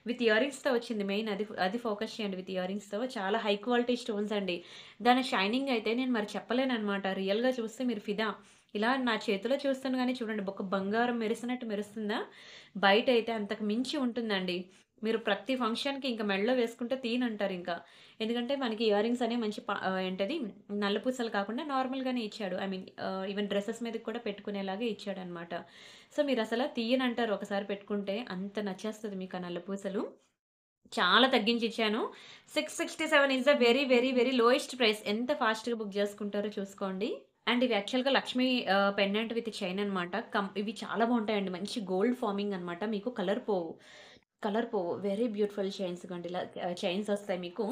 విత్ ఇయర్ రింగ్స్‌తో వచ్చింది మెయిన్ అది ఫోకస్ చేయండి విత్ ఇయర్ రింగ్స్‌తో. చాలా హై క్వాలిటీ స్టోన్స్ అండి. దాని షైనింగ్ అయితే నేను మరి చెప్పలేననమాట. రియల్‌గా చూస్తే మీరు ఫిదా. ఇలా నా చేతిలో చూస్తుండగానే చూడండి ఒక బంగారం మెరిసినట్టు మెరుస్తుందా? బయటైతే అంతకు మించి ఉంటుందండి. మీరు ప్రతి ఫంక్షన్‌కి ఇంక మెడలో వేసుకుంటే తీయనంటారింక. ఎందుకంటే మనకి ఇయర్ రింగ్స్ అనేవి మంచి ఏంటది నల్ల పూసలు కాకుండా నార్మల్‌గానే ఇచ్చాడు. ఐ మీన్ ఈవెన్ డ్రెసెస్ మీదకి కూడా పెట్టుకునేలాగే ఇచ్చాడనమాట. సో, మీరసల తీయనంటారు ఒకసారి పెట్టుకుంటే. అంత నచ్చేస్తది మీకు ఆ నల్ల పూసలు. చాలా తగ్గించిచ్చాను. 667 is the very, very, very lowest price. ఎంత ఫాస్ట్‌గా బుక్ చేసుకుంటారో చూసుకోండి. అండ్ ఇవి యాక్చువల్‌గా లక్ష్మీ పెండెంట్ విత్ చైన్ అనమాట. ఇవి చాలా బావుంటాయండి. మంచి గోల్డ్ ఫార్మింగ్ అనమాట. మీకు కలర్ పోవు. కలర్ పోవు. వెరీ బ్యూటిఫుల్ చైన్స్ ఇగోండి ఇలా చైన్స్ ఒస్తాయి మీకు.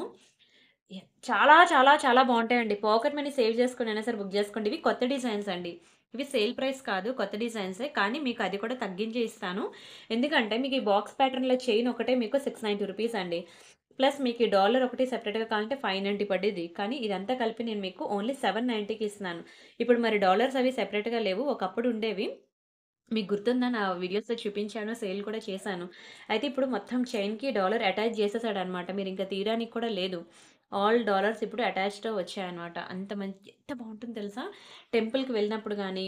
చాలా చాలా చాలా బావుంటాయండి. పాకెట్ మనీ సేవ్ చేసుకొనైనా సరే బుక్ జేసుకోండి. ఇవి కొత్త డిజైన్స్ అండి. ఇవి సేల్ ప్రైస్ కాదు. కొత్త డిజైన్సే. కానీ మీకు అది కూడా తగ్గించే ఇస్తాను. ఎందుకంటే మీకు ఈ బాక్స్ ప్యాటర్న్‌లో చైన్ ఒకటే మీకు రూ. 690 అండి. ప్లస్ మీకు ఈ డాలర్ ఒకటి సెపరేట్‌గా కావాలంటే 590 పడిద్ది. కానీ ఇదంతా కలిపి నేను మీకు ఓన్లీ 790కి ఇస్తున్నాను. ఇప్పుడు మరి డాలర్స్ అవి సెపరేట్‌గా లేవు. ఒకప్పుడు ఉండేవి. మీకు గుర్తుందా? నా వీడియోస్‌లో చూపించాను. సేల్ కూడా చేశాను. అయితే ఇప్పుడు మొత్తం చైన్‌కి డాలర్ అటాచ్ చేసేసాడనమాట. మీరింక తీయడానికి కూడా లేదు. ఆల్ డాలర్స్ ఇప్పుడు అటాచ్‌తో వచ్చాయన్నమాట. అంత మంచి ఎంత బావుంటుందో తెలుసా? టెంపుల్‌కి వెళ్ళినప్పుడు గానీ,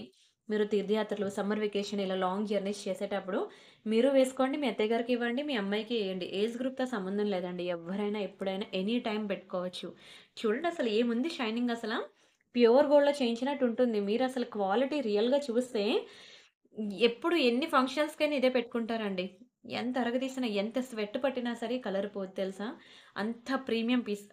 మీరు తీర్థయాత్రలు, సమ్మర్ వెకేషన్ ఇలా లాంగ్ జర్నీస్ చేసేటప్పుడు మీరు వేసుకోండి. మీ అత్తయ్య గారికి ఇవ్వండి. మీ అమ్మాయికి ఇయ్యండి. ఏజ్ గ్రూప్‌తో సంబంధం లేదండి. ఎవ్వరైనా, ఎప్పుడైనా, ఎనీ టైమ్ పెట్టుకోవచ్చు. చూడండి అసలు ఏముంది షైనింగ్ అసల. ప్యూర్ గోల్డ్‌లో చేయించినట్టు ఉంటుంది. మీరసలు క్వాలిటీ రియల్‌గా చూస్తే ఎప్పుడు ఎన్ని ఫంక్షన్స్‌కైనా ఇదే పెట్టుకుంటారండి. ఎంత అరగదీసినా, ఎంత స్వెట్ పట్టినా సరే కలర్ పోదు తెలుసా? అంత ప్రీమియం పీస్.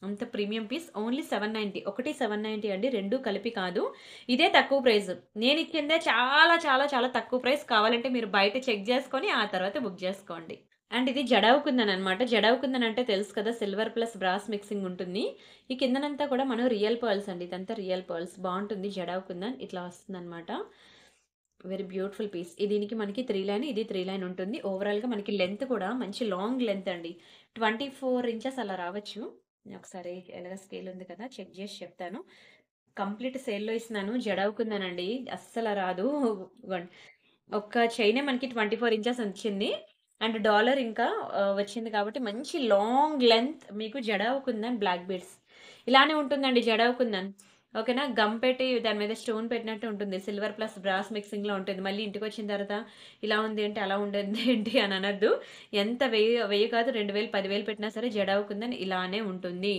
అంత ప్రీమియం పీస్ ఓన్లీ 790. ఒకటి 790 అండి. 2 కలిపి కాదు. ఇదే తక్కువ ప్రైస్. నేనిచ్చిందే చాలా చాలా చాలా తక్కువ ప్రైస్. కావాలంటే మీరు బయట చెక్ జేసుకొని ఆ తర్వాత బుక్ జేసుకోండి. అండ్ ఇది జడావు కుందన్ అనమాట. జడావు కుందన్ అంటే తెలుసు కదా! సిల్వర్ ప్లస్ బ్రాస్ మిక్సింగ్ ఉంటుంది. ఈ కిందనంతా కూడా మనం రియల్ పర్ల్స్ అండి. ఇదంతా రియల్ పర్ల్స్. బావుంటుంది జడావు కుందన్. ఇట్లా వస్తుందనమాట. Very beautiful piece. దీనికి మనకి 3 లైన్, ఇది 3 లైన్ ఉంటుంది. ఓవరాల్‌గా మనకి లెంత్ కూడా మంచి లాంగ్ లెంత్ అండి. 24 ఇంచెస్ అలా రావచ్చు. ఒకసారి ఎలాగ స్కేల్ ఉంది కదా! చెక్ జేసి చెప్తాను. కంప్లీట్ సేల్‌లో ఇస్తున్నాను. జడావుకుందానండి. అస్సల రాదు. ఇగోండి. ఒక్క చైనే మనకి 24 ఇంచెస్ వచ్చింది. అండ్ డాలర్ ఇంకా వచ్చింది కాబట్టి మంచి లాంగ్ లెంత్ మీకు జడావు కుందన్ బ్లాక్ బీడ్స్. ఇలానే ఉంటుందండి జడావు కుందన్. ఓకేనా? గమ్ పెట్టి దాని మీద స్టోన్ పెట్టినట్టు ఉంటుంది. సిల్వర్ ప్లస్ బ్రాస్ మిక్సింగ్‌లో ఉంటుంది. మళ్ళీ ఇంటికొచ్చిన తర్వాత ఇలా ఉంది ఏంటి, అలా ఉండేది ఏంటి అని అనొద్దు. ఎంత 1000 కాదు 2000, 10,000 పెట్టినా సరే జడావు కుందన్ ఇలానే ఉంటుంది.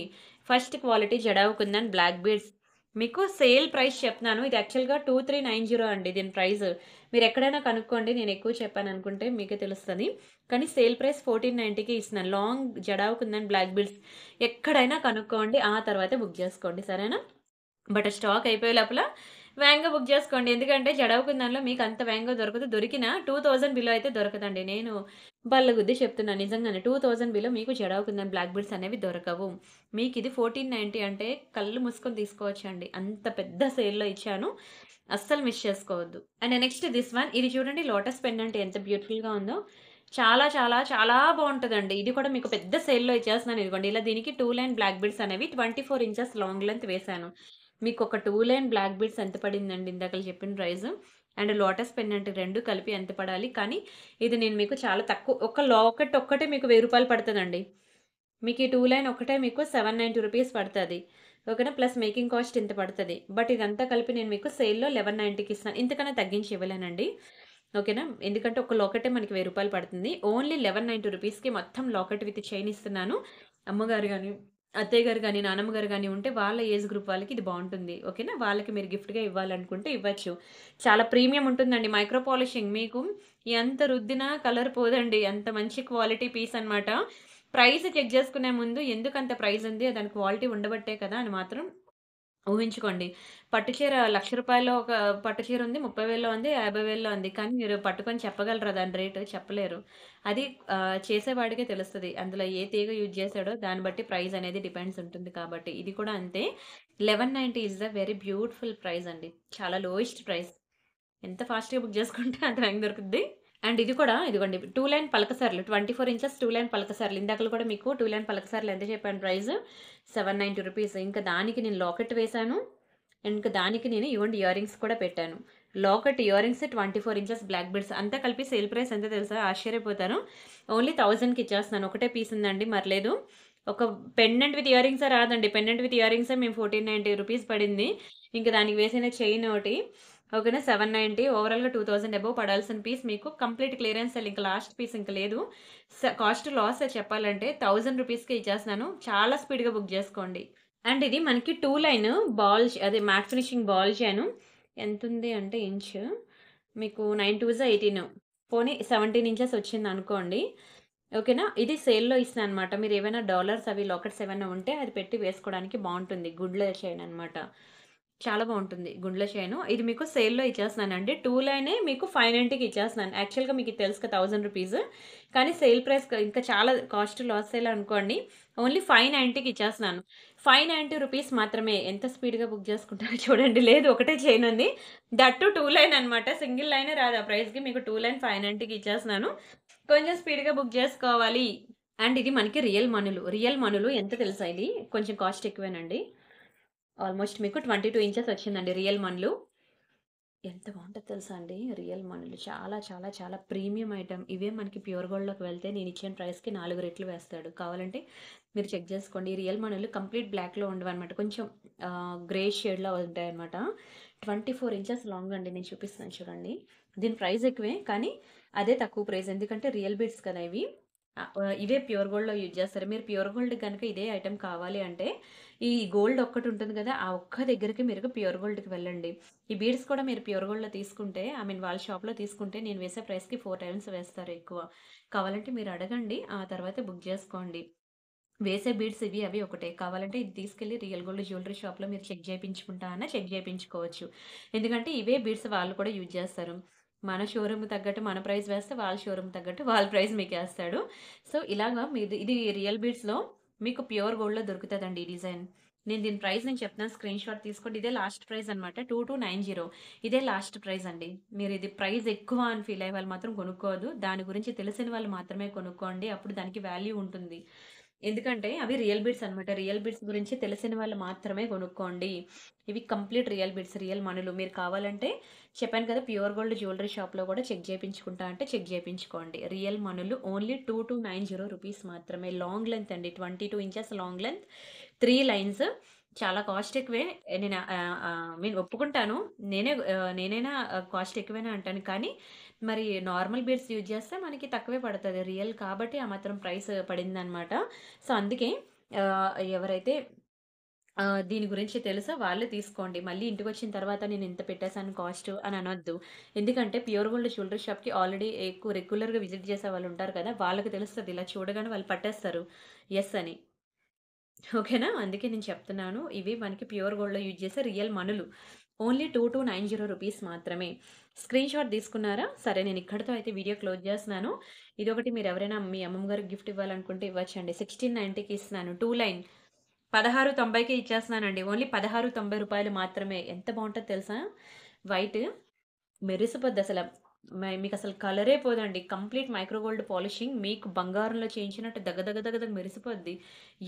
First quality jadau kundan black beads. మీకు సేల్ ప్రైస్ చెప్తున్నాను. ఇది యాక్చువల్‌గా 2390 అండి దీని ప్రైస్. మీరెక్కడైనా కనుక్కోండి. నేనెక్కువ చెప్పాననుకుంటే మీకే తెలుస్తది. కానీ సేల్ ప్రైస్ 1490కి ఇస్తున్నాను. Long jadau kundan black beads. ఎక్కడైనా కనుక్కోండి. ఆ తర్వాతే బుక్ జేసుకోండి. సరేనా? బట్ స్టాక్ అయిపోయే లోపల వేగంగా బుక్ చేసుకోండి. ఎందుకంటే జడవ కుందన్‌లో మీకు అంత వేగంగా దొరకదు. దొరికినా 2000 బిలో అయితే దొరకదండి. నేను బల్లగుద్ది చెప్తున్నా నిజంగానే. 2000 బిలో మీకు జడవ కుందన్ బ్లాక్ బీడ్స్ అనేవి దొరకవు. మీకిది 1490 అంటే కళ్ళు మూసుకొని తీసుకోవచ్చండి. అంత పెద్ద సేల్‌లో ఇచ్చాను. అస్సలు మిస్ చేసుకోవద్దు. And next this one. ఇది చూడండి లోటస్ పెండెంట్ ఎంత బ్యూటిఫుల్‌గా ఉందో. చాలా చాలా చాలా బావుంటదండి. ఇది కూడా మీకు పెద్ద సేల్‌లో ఇచ్చేస్తున్నాను ఇదిగోండి. ఇలా దీనికి 2 లైన్ బ్లాక్ బీడ్స్ అనేవి 24 ఇంచెస్ లాంగ్ లెంత్ వేశాను. మీకొక 2 లైన్ బ్లాక్ బీడ్స్ ఎంత పడిందండి ఇందాకల చెప్పిన ప్రైస్. అండ్ లోటస్ పెండెంట్ 2 కలిపి ఎంత పడాలి. కానీ ఇది నేను మీకు చాలా తక్కువ ఒక లాకెట్ ఒక్కటే మీకు రూ. 1000 పడతదండి. మీకు ఈ 2 లైన్ ఒక్కటే మీకు రూ. 790 పడతది. ఓకేనా? ప్లస్ మేకింగ్ కాస్ట్ ఇంత పడతది. బట్ ఇదంతా కలిపి నేను మీకు సేల్‌లో 1190కి ఇస్తాను. ఇంతకన్నా తగ్గించి ఇవ్వలేనండి. ఓకేనా? ఎందుకంటే ఒక లాకెటే మనకి రూ. 1000 పడుతుంది. ఓన్లీ 1190కి మొత్తం లాకెట్ విత్ చైన్ ఇస్తున్నాను. అమ్మగారు గాని, అత్తయ్య గారు గాని, నానమ్మ గారు గాని ఉంటే వాళ్ళ ఏజ్ గ్రూప్ వాళ్ళకి ఇది బావుంటుంది. ఓకేనా? వాళ్ళకి మీరు గిఫ్ట్‌గా ఇవ్వాలనుకుంటే ఇవ్వచ్చు. చాలా ప్రీమియం ఉంటుందండి. మైక్రో పాలిషింగ్ మీకు ఎంత రుద్దినా కలర్ పోదండి. అంత మంచి క్వాలిటీ పీస్ అన్నమాట. ప్రైస్ చెక్ చేసుకునే ముందు ఎందుకంత ప్రైస్ ఉంది. దాని క్వాలిటీ ఉండబట్టే కదా అని మాత్రం ఊహించుకోండి. పట్టు చీర రూ. 1,00,000 ఒక పట్టు చీర ఉంది. 30,000లో ఉంది. 50,000లో ఉంది. కానీ మీరు పట్టుకొని చెప్పగలరా దాని రేటు? చెప్పలేరు. అది చేసేవాడికే తెలుస్తది. అందులో ఏ తీగ యూజ్ చేసాడో దాన్ని బట్టి ప్రైస్ అనేది డిపెండ్స్ ఉంటుంది కాబట్టి. ఇది కూడా అంతే. 1190 is the very beautiful price అండి. చాలా లోయెస్ట్ ప్రైస్. ఎంత ఫాస్ట్‌గా బుక్ చేసుకుంటే అంత వేగంగా దొరుకుద్ది. అండ్ ఇది కూడా ఇదిగోండి 2 లైన్ పలకసర్లు 24 ఇంచెస్ 2 లైన్ పలకసర్లు. ఇందాకల కూడా మీకు 2 లైన్ పలకసర్లు ఎంత చెప్పాను ప్రైస్? రూ. 790. ఇంకా దానికి నేను లాకెట్ వేశాను. ఇంక దానికి నేను ఇగోండి ఇయర్ రింగ్స్ కూడా పెట్టాను. Locket, earrings 24 inches black beads అంతా కలిపి సేల్ ప్రైస్ ఎంతో తెలుసా? ఆశ్చర్యపోతారు. ఓన్లీ 1000కి ఇచ్చేస్తున్నాను. ఒకటే పీస్ ఉందండి మరలేదు. ఒక పెండెంట్ విత్ ఇయర్ రింగ్సే రాదండి. పెండెంట్ విత్ ఇయర్ రింగ్సే మేము 1490 పడింది. ఇంక దానికి వేసిన చైన్ ఒకటి. ఓకేనా? 790 ఓవరాల్‌గా 2000 అబోవ్ పడాల్సిన పీస్ మీకు కంప్లీట్ క్లియరెన్స్ సేల్. ఇంక లాస్ట్ పీస్ ఇంక లేదు. కాస్ట్ లాసే చెప్పాలంటే. రూ. 1000కే ఇచ్చేస్తున్నాను. చాలా స్పీడ్‌గా బుక్ చేసుకోండి. అండ్ ఇది మనకి 2 లైన్ బాల్ అదే మ్యాట్ ఫినిషింగ్ బాల్ చైను. ఎంతుంది అంటే ఇంచు మీకు 9 2 జా 18 పోనీ 17 ఇంచెస్ వచ్చిందనుకోండి. ఓకేనా? ఇది సేల్‌లో ఇస్తున్నాననమాట. మీరేవైనా డాలర్స్ అవి లాకెట్స్ ఏవైనా ఉంటే అది పెట్టి వేసుకోవడానికి బావుంటుంది. గుడ్ల చైన్ అనమాట. చాలా బావుంటుంది. గుండ్ల చైను. ఇది మీకు సేల్‌లో ఇచ్చేస్తున్నానండి. 2 లైనే మీకు 590కి ఇచ్చేస్తున్నాను. యాక్చువల్‌గా మీకు ఇది తెలుసు కదా! రూ. 1000 కానీ సేల్ ప్రైస్ ఇంకా చాలా కాస్ట్ లాస్ సేల్ అనుకోండి. ఓన్లీ 590కి ఇచ్చేస్తున్నాను. రూ. 590 మాత్రమే. ఎంత స్పీడ్‌గా బుక్ చేసుకుంటారో చూడండి. లేదు ఒకటే చైన్ ఉంది. దట్ టూ 2 లైన్ అనమాట. సింగిల్ లైనే రాదు ఆ ప్రైస్‌కి. మీకు 2 లైన్ 590కి ఇచ్చేస్తున్నాను. కొంచెం స్పీడ్‌గా బుక్ చేసుకోవాలి. అండ్ ఇది మనకి రియల్ మనులు. రియల్ మనులు ఎంత తెలుసా ఇది? కొంచెం కాస్ట్ ఎక్కువేనండి. ఆల్మోస్ట్ మీకు 22 ఇంచెస్ వచ్చిందండి రియల్ మనులు. ఎంత బావుంటదో తెలుసా అండి? రియల్ మనులు చాలా చాలా చాలా ప్రీమియం ఐటెమ్. ఇవే మనకి ప్యూర్ గోల్డ్‌లోకి వెళ్తే నేనిచ్చిన ప్రైస్‌కి 4 రెట్లు వేస్తాడు. కావాలంటే మీరు చెక్ జేసుకోండి. ఈ రియల్ మనులు కంప్లీట్ బ్లాక్‌లో ఉండవనమాట. కొంచెం గ్రే షేడ్‌లో ఉంటాయనమాట. 24 ఇంచెస్ లాంగ్ అండి. నేను చూపిస్తున్నాను చూడండి. దీని ప్రైస్ ఎక్కువే. కానీ అదే తక్కువ ప్రైస్. ఎందుకంటే రియల్ బీడ్స్ కదా ఇవి. ఇవే ప్యూర్ గోల్డ్‌లో యూజ్ చేస్తారు. మీరు ప్యూర్ గోల్డ్ గనుక ఇదే ఐటెమ్ కావాలి అంటే ఈ గోల్డ్ ఒక్కటుంటుంది గదా! ఆ ఒక్క దగ్గరికి మీరు ప్యూర్ గోల్డ్‌కి వెళ్ళండి. ఈ బీడ్స్ కూడా మీరు ప్యూర్ గోల్డ్‌లో తీసుకుంటే ఐ మీన్ వాళ్ళ షాప్‌లో తీసుకుంటే నేను వేసే ప్రైస్‌కి 4 టైమ్స్ వేస్తారు ఎక్కువ. కావాలంటే మీరు అడగండి. ఆ తర్వాత బుక్ జేసుకోండి. వేసే బీడ్స్ ఇవి, అవి ఒకటే. కావాలంటే ఇది తీసుకెళ్ళి రియల్ గోల్డ్ జ్యువెల్లరీ షాప్‌లో మీరు చెక్ జేపించుకుంటా అన్నా చెక్ జేపించుకోవచ్చు. ఎందుకంటే ఇవే బీడ్స్ వాళ్ళు కూడా యూజ్ జేస్తారు. మన షోరూమ్‌కి తగ్గట్టు మన ప్రైస్ వేస్తే వాళ్ళ షోరూమ్‌కి తగ్గట్టు వాళ్ళ ప్రైస్ మీకేస్తాడు. సో, ఇలాగా మీది ఇది రియల్ బీడ్స్‌లో మీకు ప్యూర్ గోల్డ్‌లో దొరుకుతదండి ఈ డిజైన్. దీని ప్రైస్ నేను చెప్తాను స్క్రీన్‌షాట్ తీసుకోండి. ఇదే లాస్ట్ ప్రైస్ అన్నమాట. 2290 ఇదే లాస్ట్ ప్రైస్ అండి. మీరు ఇది ప్రైస్ ఎక్కువ అని ఫీల్ అయ్యే వాళ్ళు మాత్రం కొనుక్కోవద్దు. దాని గురించి తెలిసిన వాళ్ళు మాత్రమే కొనుక్కోండి. అప్పుడు దానికి వాల్యూ ఉంటుంది. ఎందుకంటే అవి రియల్ బీడ్స్ అనమాట. రియల్ బీడ్స్ గురించి తెలిసిన వాళ్ళు మాత్రమే కొనుక్కోండి. ఇవి కంప్లీట్ రియల్ బీడ్స్, రియల్ మణులు. మీరు కావాలంటే చెప్పాను కదా! ప్యూర్ గోల్డ్ జ్యువెల్లరీ షాప్‌లో కూడా చెక్ చేపించుకుంటా అంటే చెక్ చేపించుకోండి. రియల్ మణులు ఓన్లీ 2290 రూపీస్ మాత్రమే. లాంగ్ లెంత్ అండి. 22 ఇంచెస్ లాంగ్ లెంత్, 3 లైన్స్. చాలా కాస్ట్ ఎక్కువే. నేను మీన్ ఒప్పుకుంటాను. నేనైనా కాస్ట్ ఎక్కువేనా అంటాను. కానీ మరి నార్మల్ బీడ్స్ యూజ్ చేస్తే మనకి తక్కువే పడతది. రియల్ కాబట్టి ఆ మాత్రం ప్రైస్ పడిందనమాట. సో, అందుకే ఎవరైతే దీని గురించి తెలుసో వాళ్ళే తీసుకోండి. మళ్ళీ ఇంటికొచ్చిన తర్వాత నేను ఇంత పెట్టేసాను కాస్ట్ అని అనొద్దు. ఎందుకంటే ప్యూర్ గోల్డ్ జ్యువెల్లరీ షాప్‌కి ఆల్రెడీ ఎక్కువ రెగ్యులర్‌గా విజిట్ చేసే వాళ్ళు ఉంటారు కదా! వాళ్ళకి తెలుస్తది. ఇలా చూడగానే వాళ్ళు పట్టేస్తారు. యెస్ అని. ఓకేనా? అందుకే నేను చెప్తున్నాను. ఇవి మనకి ప్యూర్ గోల్డ్‌లో యూజ్ చేసే రియల్ మణులు. ఓన్లీ 2290 రూపీస్ మాత్రమే. స్క్రీన్‌షాట్ తీసుకున్నారా? సరే నేను ఇక్కడితో అయితే వీడియో క్లోజ్ చేస్తున్నాను. ఇదొకటి మీరెవరైనా మీ అమ్మమ్మ గారికి గిఫ్ట్ ఇవ్వాలనుకుంటే ఇవ్వచ్చండి. 1690కి ఇస్తున్నాను. 2 లైన్ 1690కే ఇచ్చేస్తున్నానండి. ఓన్లీ రూ. 1690 మాత్రమే. ఎంత బావుంటదో తెలుసా? వైట్ మెరిసిపోద్దసల. మీకసలు కలరే పోదండి. Complete micro gold polishing. మీకు బంగారంలో చేయించినట్టు దగ దగ దగ దగ మెరిసిపోద్ది.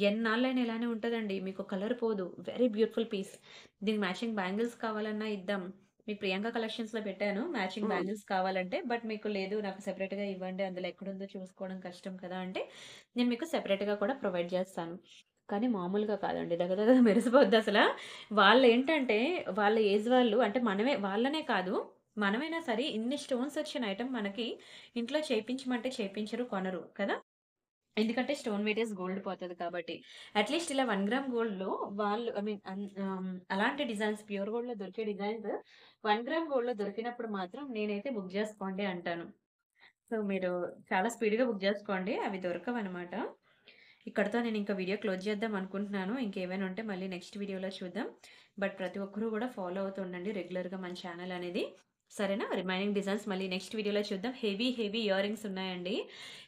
ఎన్నాళ్ళైనా ఇలానే ఉంటదండి. మీకు కలర్ పోదు. Very beautiful piece. దీనికి మ్యాచింగ్ బ్యాంగిల్స్ కావాలన్నా ఇద్దాం. మీకు ప్రియాంక కలెక్షన్స్‌లో పెట్టాను మ్యాచింగ్ బ్యాంగిల్స్ కావాలంటే. బట్ మీకు లేదు నాకు సెపరేట్‌గా ఇవ్వండి. అందులో ఎక్కడుందో చూసుకోవడం కష్టం కదా! అంటే నేను మీకు సెపరేట్‌గా కూడా ప్రొవైడ్ చేస్తాను. కానీ మామూలుగా కాదండి. దగ దగ మెరిసిపోద్దసల. వాళ్ళేంటంటే వాళ్ళ ఏజ్ వాళ్ళు అంటే వాళ్ళనే కాదు మనమైనా సరే ఇన్ని స్టోన్స్ వచ్చిన ఐటెమ్ మనకి ఇంట్లో చేపించమంటే చేపించరు, కొనరు కదా! ఎందుకంటే స్టోన్ వెయిటేజ్ గోల్డ్ పోతది కాబట్టి. అట్‌లీస్ట్ ఇలా 1 గ్రామ్ గోల్డ్‌లో వాళ్ళు ఐ మీన్ అలాంటి డిజైన్స్ ప్యూర్ గోల్డ్‌లో దొరికే డిజైన్స్ 1 గ్రామ్ గోల్డ్‌లో దొరికినప్పుడు మాత్రం నేనైతే బుక్ జేసుకోండి అంటాను. సో, మీరు చాలా స్పీడ్‌గా బుక్ జేసుకోండి. అవి దొరకవనమాట. ఇక్కడితో నేనింక వీడియో క్లోజ్ చేద్దాం అనుకుంటున్నాను. ఇంకేమైనా ఉంటే మళ్ళీ నెక్స్ట్ వీడియోలో చూద్దాం. బట్ ప్రతి ఒక్కరు గూడా ఫాలో అవుతూ ఉండండి రెగ్యులర్‌గా మన ఛానల్ అనేది. సరేనా? రిమైనింగ్ డిజైన్స్ మళ్ళీ నెక్స్ట్ వీడియోలో చూద్దాం. హెవీ ఇయర్ రింగ్స్ ఉన్నాయండి.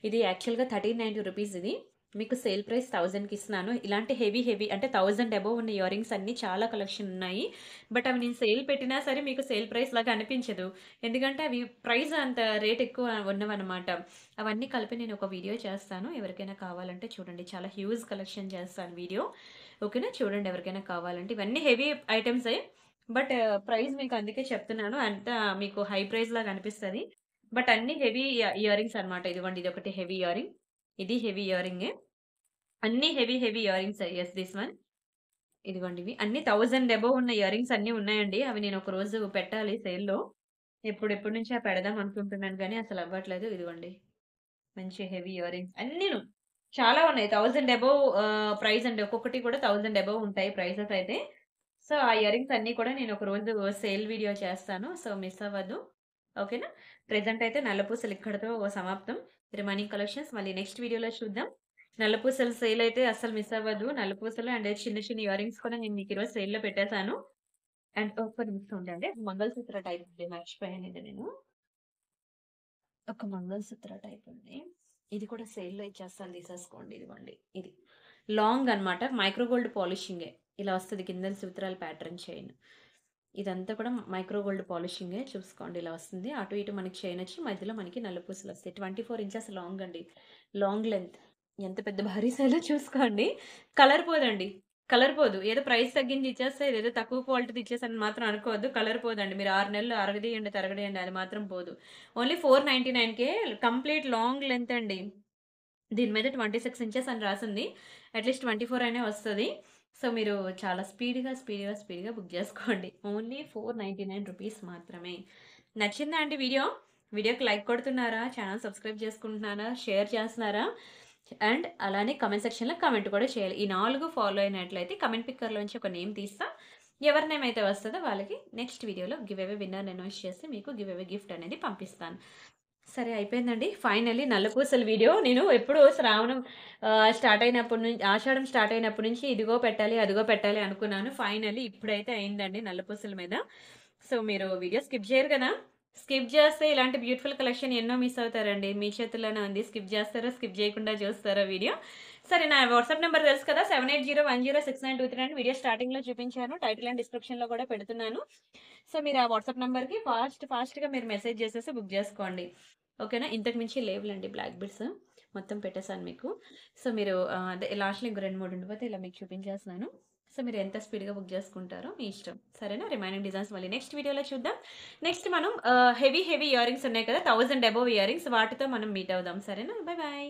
ఇది యాక్చువల్‌గా 1390 రూపీస్ ఇది. మీకు సేల్ ప్రైస్ 1000కి ఇస్తున్నాను. ఇలాంటి హెవీ అంటే 1000 అబోవ్ ఉన్న ఇయర్ రింగ్స్ అన్నీ చాలా కలెక్షన్ ఉన్నాయి. బట్ అవి నేను సేల్ పెట్టినా సరే మీకు సేల్ ప్రైస్ లాగా అనిపించదు. ఎందుకంటే అవి ప్రైస్ అంత రేట్ ఎక్కువ ఉన్నవన్నమాట. అవన్నీ కలిపి నేను ఒక వీడియో చేస్తాను. ఎవరికైనా కావాలంటే చూడండి. చాలా హ్యూజ్ కలెక్షన్ చేస్తాను వీడియో. ఓకేనా? చూడండి ఎవరికైనా కావాలంటే. ఇవన్నీ హెవీ ఐటెమ్సే. బట్ ప్రైస్ మీకు అందుకే చెప్తున్నాను. అంతా మీకు హై ప్రైస్ లాగా అనిపిస్తది. బట్ అన్నీ హెవీ ఇయర్ రింగ్స్ అన్నమాట. ఇదిగోండి ఇదొకటి హెవీ ఇయర్ రింగ్. ఇది హెవీ ఇయర్ రింగే. అన్నీ హెవీ ఇయర్ రింగ్సే. Yes this one. ఇదిగోండి ఇవి. అన్నీ 1000 అబోవ్ ఉన్న ఇయర్ రింగ్స్ అన్నీ ఉన్నాయండి. అవి నేను ఒక రోజు పెట్టాలి సేల్‌లో. ఎప్పటి నుంచో పెడదాం అనుకుంటున్నాను గానీ అసలు అవ్వట్లేదు. ఇదిగోండి. మంచి హెవీ ఇయర్ రింగ్స్ అన్నీను. చాలా ఉన్నాయి. 1000 అబోవ్ ప్రైస్ అండి. ఒక్కొక్కటి కూడా 1000 అబోవ్ ఉంటాయి ప్రైసెస్ అయితే. సో, ఆ ఇయర్ రింగ్స్ అన్నీ కూడా నేను ఒక రోజు సేల్ వీడియో చేస్తాను. సో, మిస్ అవ్వద్దు. ఓకేనా? ప్రెజెంట్ అయితే నల్లపూసలు ఇక్కడితో సమాప్తం. రిమైనింగ్ కలెక్షన్స్ మళ్ళీ నెక్స్ట్ వీడియోలో చూద్దాం. నల్లపూసల సేల్ అయితే అస్సలు మిస్ అవ్వద్దు. నల్లపూసలు అండ్ చిన్న ఇయర్ రింగ్స్ కూడా నేను మీకు ఈరోజు సేల్‌లో పెట్టేసాను. అండ్ ఒక్క నిమిషం ఉండండి. మంగళసూత్ర టైప్ ఉంది. మర్చిపోయాను ఇది నేను. ఒక మంగళసూత్ర టైప్ ఉంది. ఇది కూడా సేల్‌లో ఇచ్చేస్తాను తీసేసుకోండి. ఇదిగోండి ఇది. లాంగ్ అన్నమాట. మైక్రో గోల్డ్ పాలిషింగే. ఇలా వస్తది కిందన సూత్రాల ప్యాటర్న్ చైన్. ఇదంతా కూడా మైక్రో గోల్డ్ పాలిషింగే చూసుకోండి ఇలా వస్తుంది. అటు ఇటు మనకి చైన్ వచ్చి మధ్యలో మనకి నల్లపూసలొస్తాయి. 24 ఇంచెస్ లాంగ్ అండి. Long length. ఎంత పెద్ద భారీ సేలో చూసుకోండి. కలర్ పోదండి. కలర్ పోదు. ఏదో ప్రైస్ తగ్గించి ఇచ్చేస్తే ఇదేదో తక్కువ క్వాలిటీది ఇచ్చేసానని మాత్రం అనుకోవద్దు. కలర్ పోదండి. మీరు 6 నెలలు అరగదీయండి, తరగడేయండి అది మాత్రం పోదు. ఓన్లీ 499కే కంప్లీట్ లాంగ్ లెంత్ అండి. దీని మీద 26 ఇంచెస్ అని రాసుంది. అట్‌లీస్ట్ 24 అయినా వస్తది. సో, మీరు చాలా స్పీడ్‌గా బుక్ జేసుకోండి. ఓన్లీ 499 రూపీస్ మాత్రమే. నచ్చిందా అండి వీడియో? వీడియోకి లైక్ కొడుతున్నారా? ఛానెల్ సబ్స్క్రైబ్ చేసుకుంటున్నారా? షేర్ చేస్తున్నారా? అండ్ అలానే కామెంట్ సెక్షన్‌లో కామెంట్ కూడా చేయాలి. ఈ 4 ఫాలో అయినట్లయితే కామెంట్ పిక్కర్‌లోంచి ఒక నేమ్ తీస్తా. ఎవరి నేమ్ అయితే వస్తదో వాళ్ళకి నెక్స్ట్ వీడియోలో గివ్ అవే విన్నర్‌ని అనౌన్స్ చేసి మీకు గివ్ అవే గిఫ్ట్ అనేది పంపిస్తాను. సరే అయిపోయిందండి. ఫైనల్లీ నల్లపూసల వీడియో నేను ఎప్పుడో శ్రావణం స్టార్ట్ అయినప్పటి ఆషాఢం స్టార్ట్ అయినప్పటి నుంచి ఇదిగో పెట్టాలి, అదిగో పెట్టాలి అనుకున్నాను. ఫైనల్లీ ఇప్పుడైతే అయిందండి నల్లపూసల మీద. సో, మీరు వీడియో స్కిప్ చేయరు కదా! స్కిప్ చేస్తే ఇలాంటి బ్యూటిఫుల్ కలెక్షన్ ఎన్నో మిస్ అవుతారండి. మీ చేతుల్లోనే ఉంది. స్కిప్ చేస్తారో, స్కిప్ చేయకుండా చూస్తారో వీడియో. సరే నా వాట్సాప్ నంబర్ తెలుసు కదా! 7801069239 అని వీడియో స్టార్టింగ్‌లో చూపించాను. టైటిల్ అండ్ డిస్క్రిప్షన్‌లో కూడా పెడుతున్నాను. సో, మీరు ఆ వాట్సాప్ నంబర్‌కి ఫాస్ట్‌గా మీరు మెసేజ్ చేసేసి బుక్ చేసుకోండి. ఓకేనా? ఇంతకు మించి లేవులెండి బ్లాక్ బీడ్స్. మొత్తం పెట్టేసాను మీకు. సో, మీరు అదే లాస్ట్‌లో ఇంకో 2, 3 ఉండిపోతే ఇలా మీకు చూపించేస్తున్నాను. సో, మీరు ఎంత స్పీడ్‌గా బుక్ చేసుకుంటారో మీ ఇష్టం. సరేనా? రిమైనింగ్ డిజైన్స్ మళ్ళీ నెక్స్ట్ వీడియోలో చూద్దాం. నెక్స్ట్ మనం హెవీ ఇయర్ రింగ్స్ ఉన్నాయి కదా! 1000 అబోవ్ ఇయర్ రింగ్స్ వాటితో మనం మీట్ అవుదాం. సరేనా? Bye bye.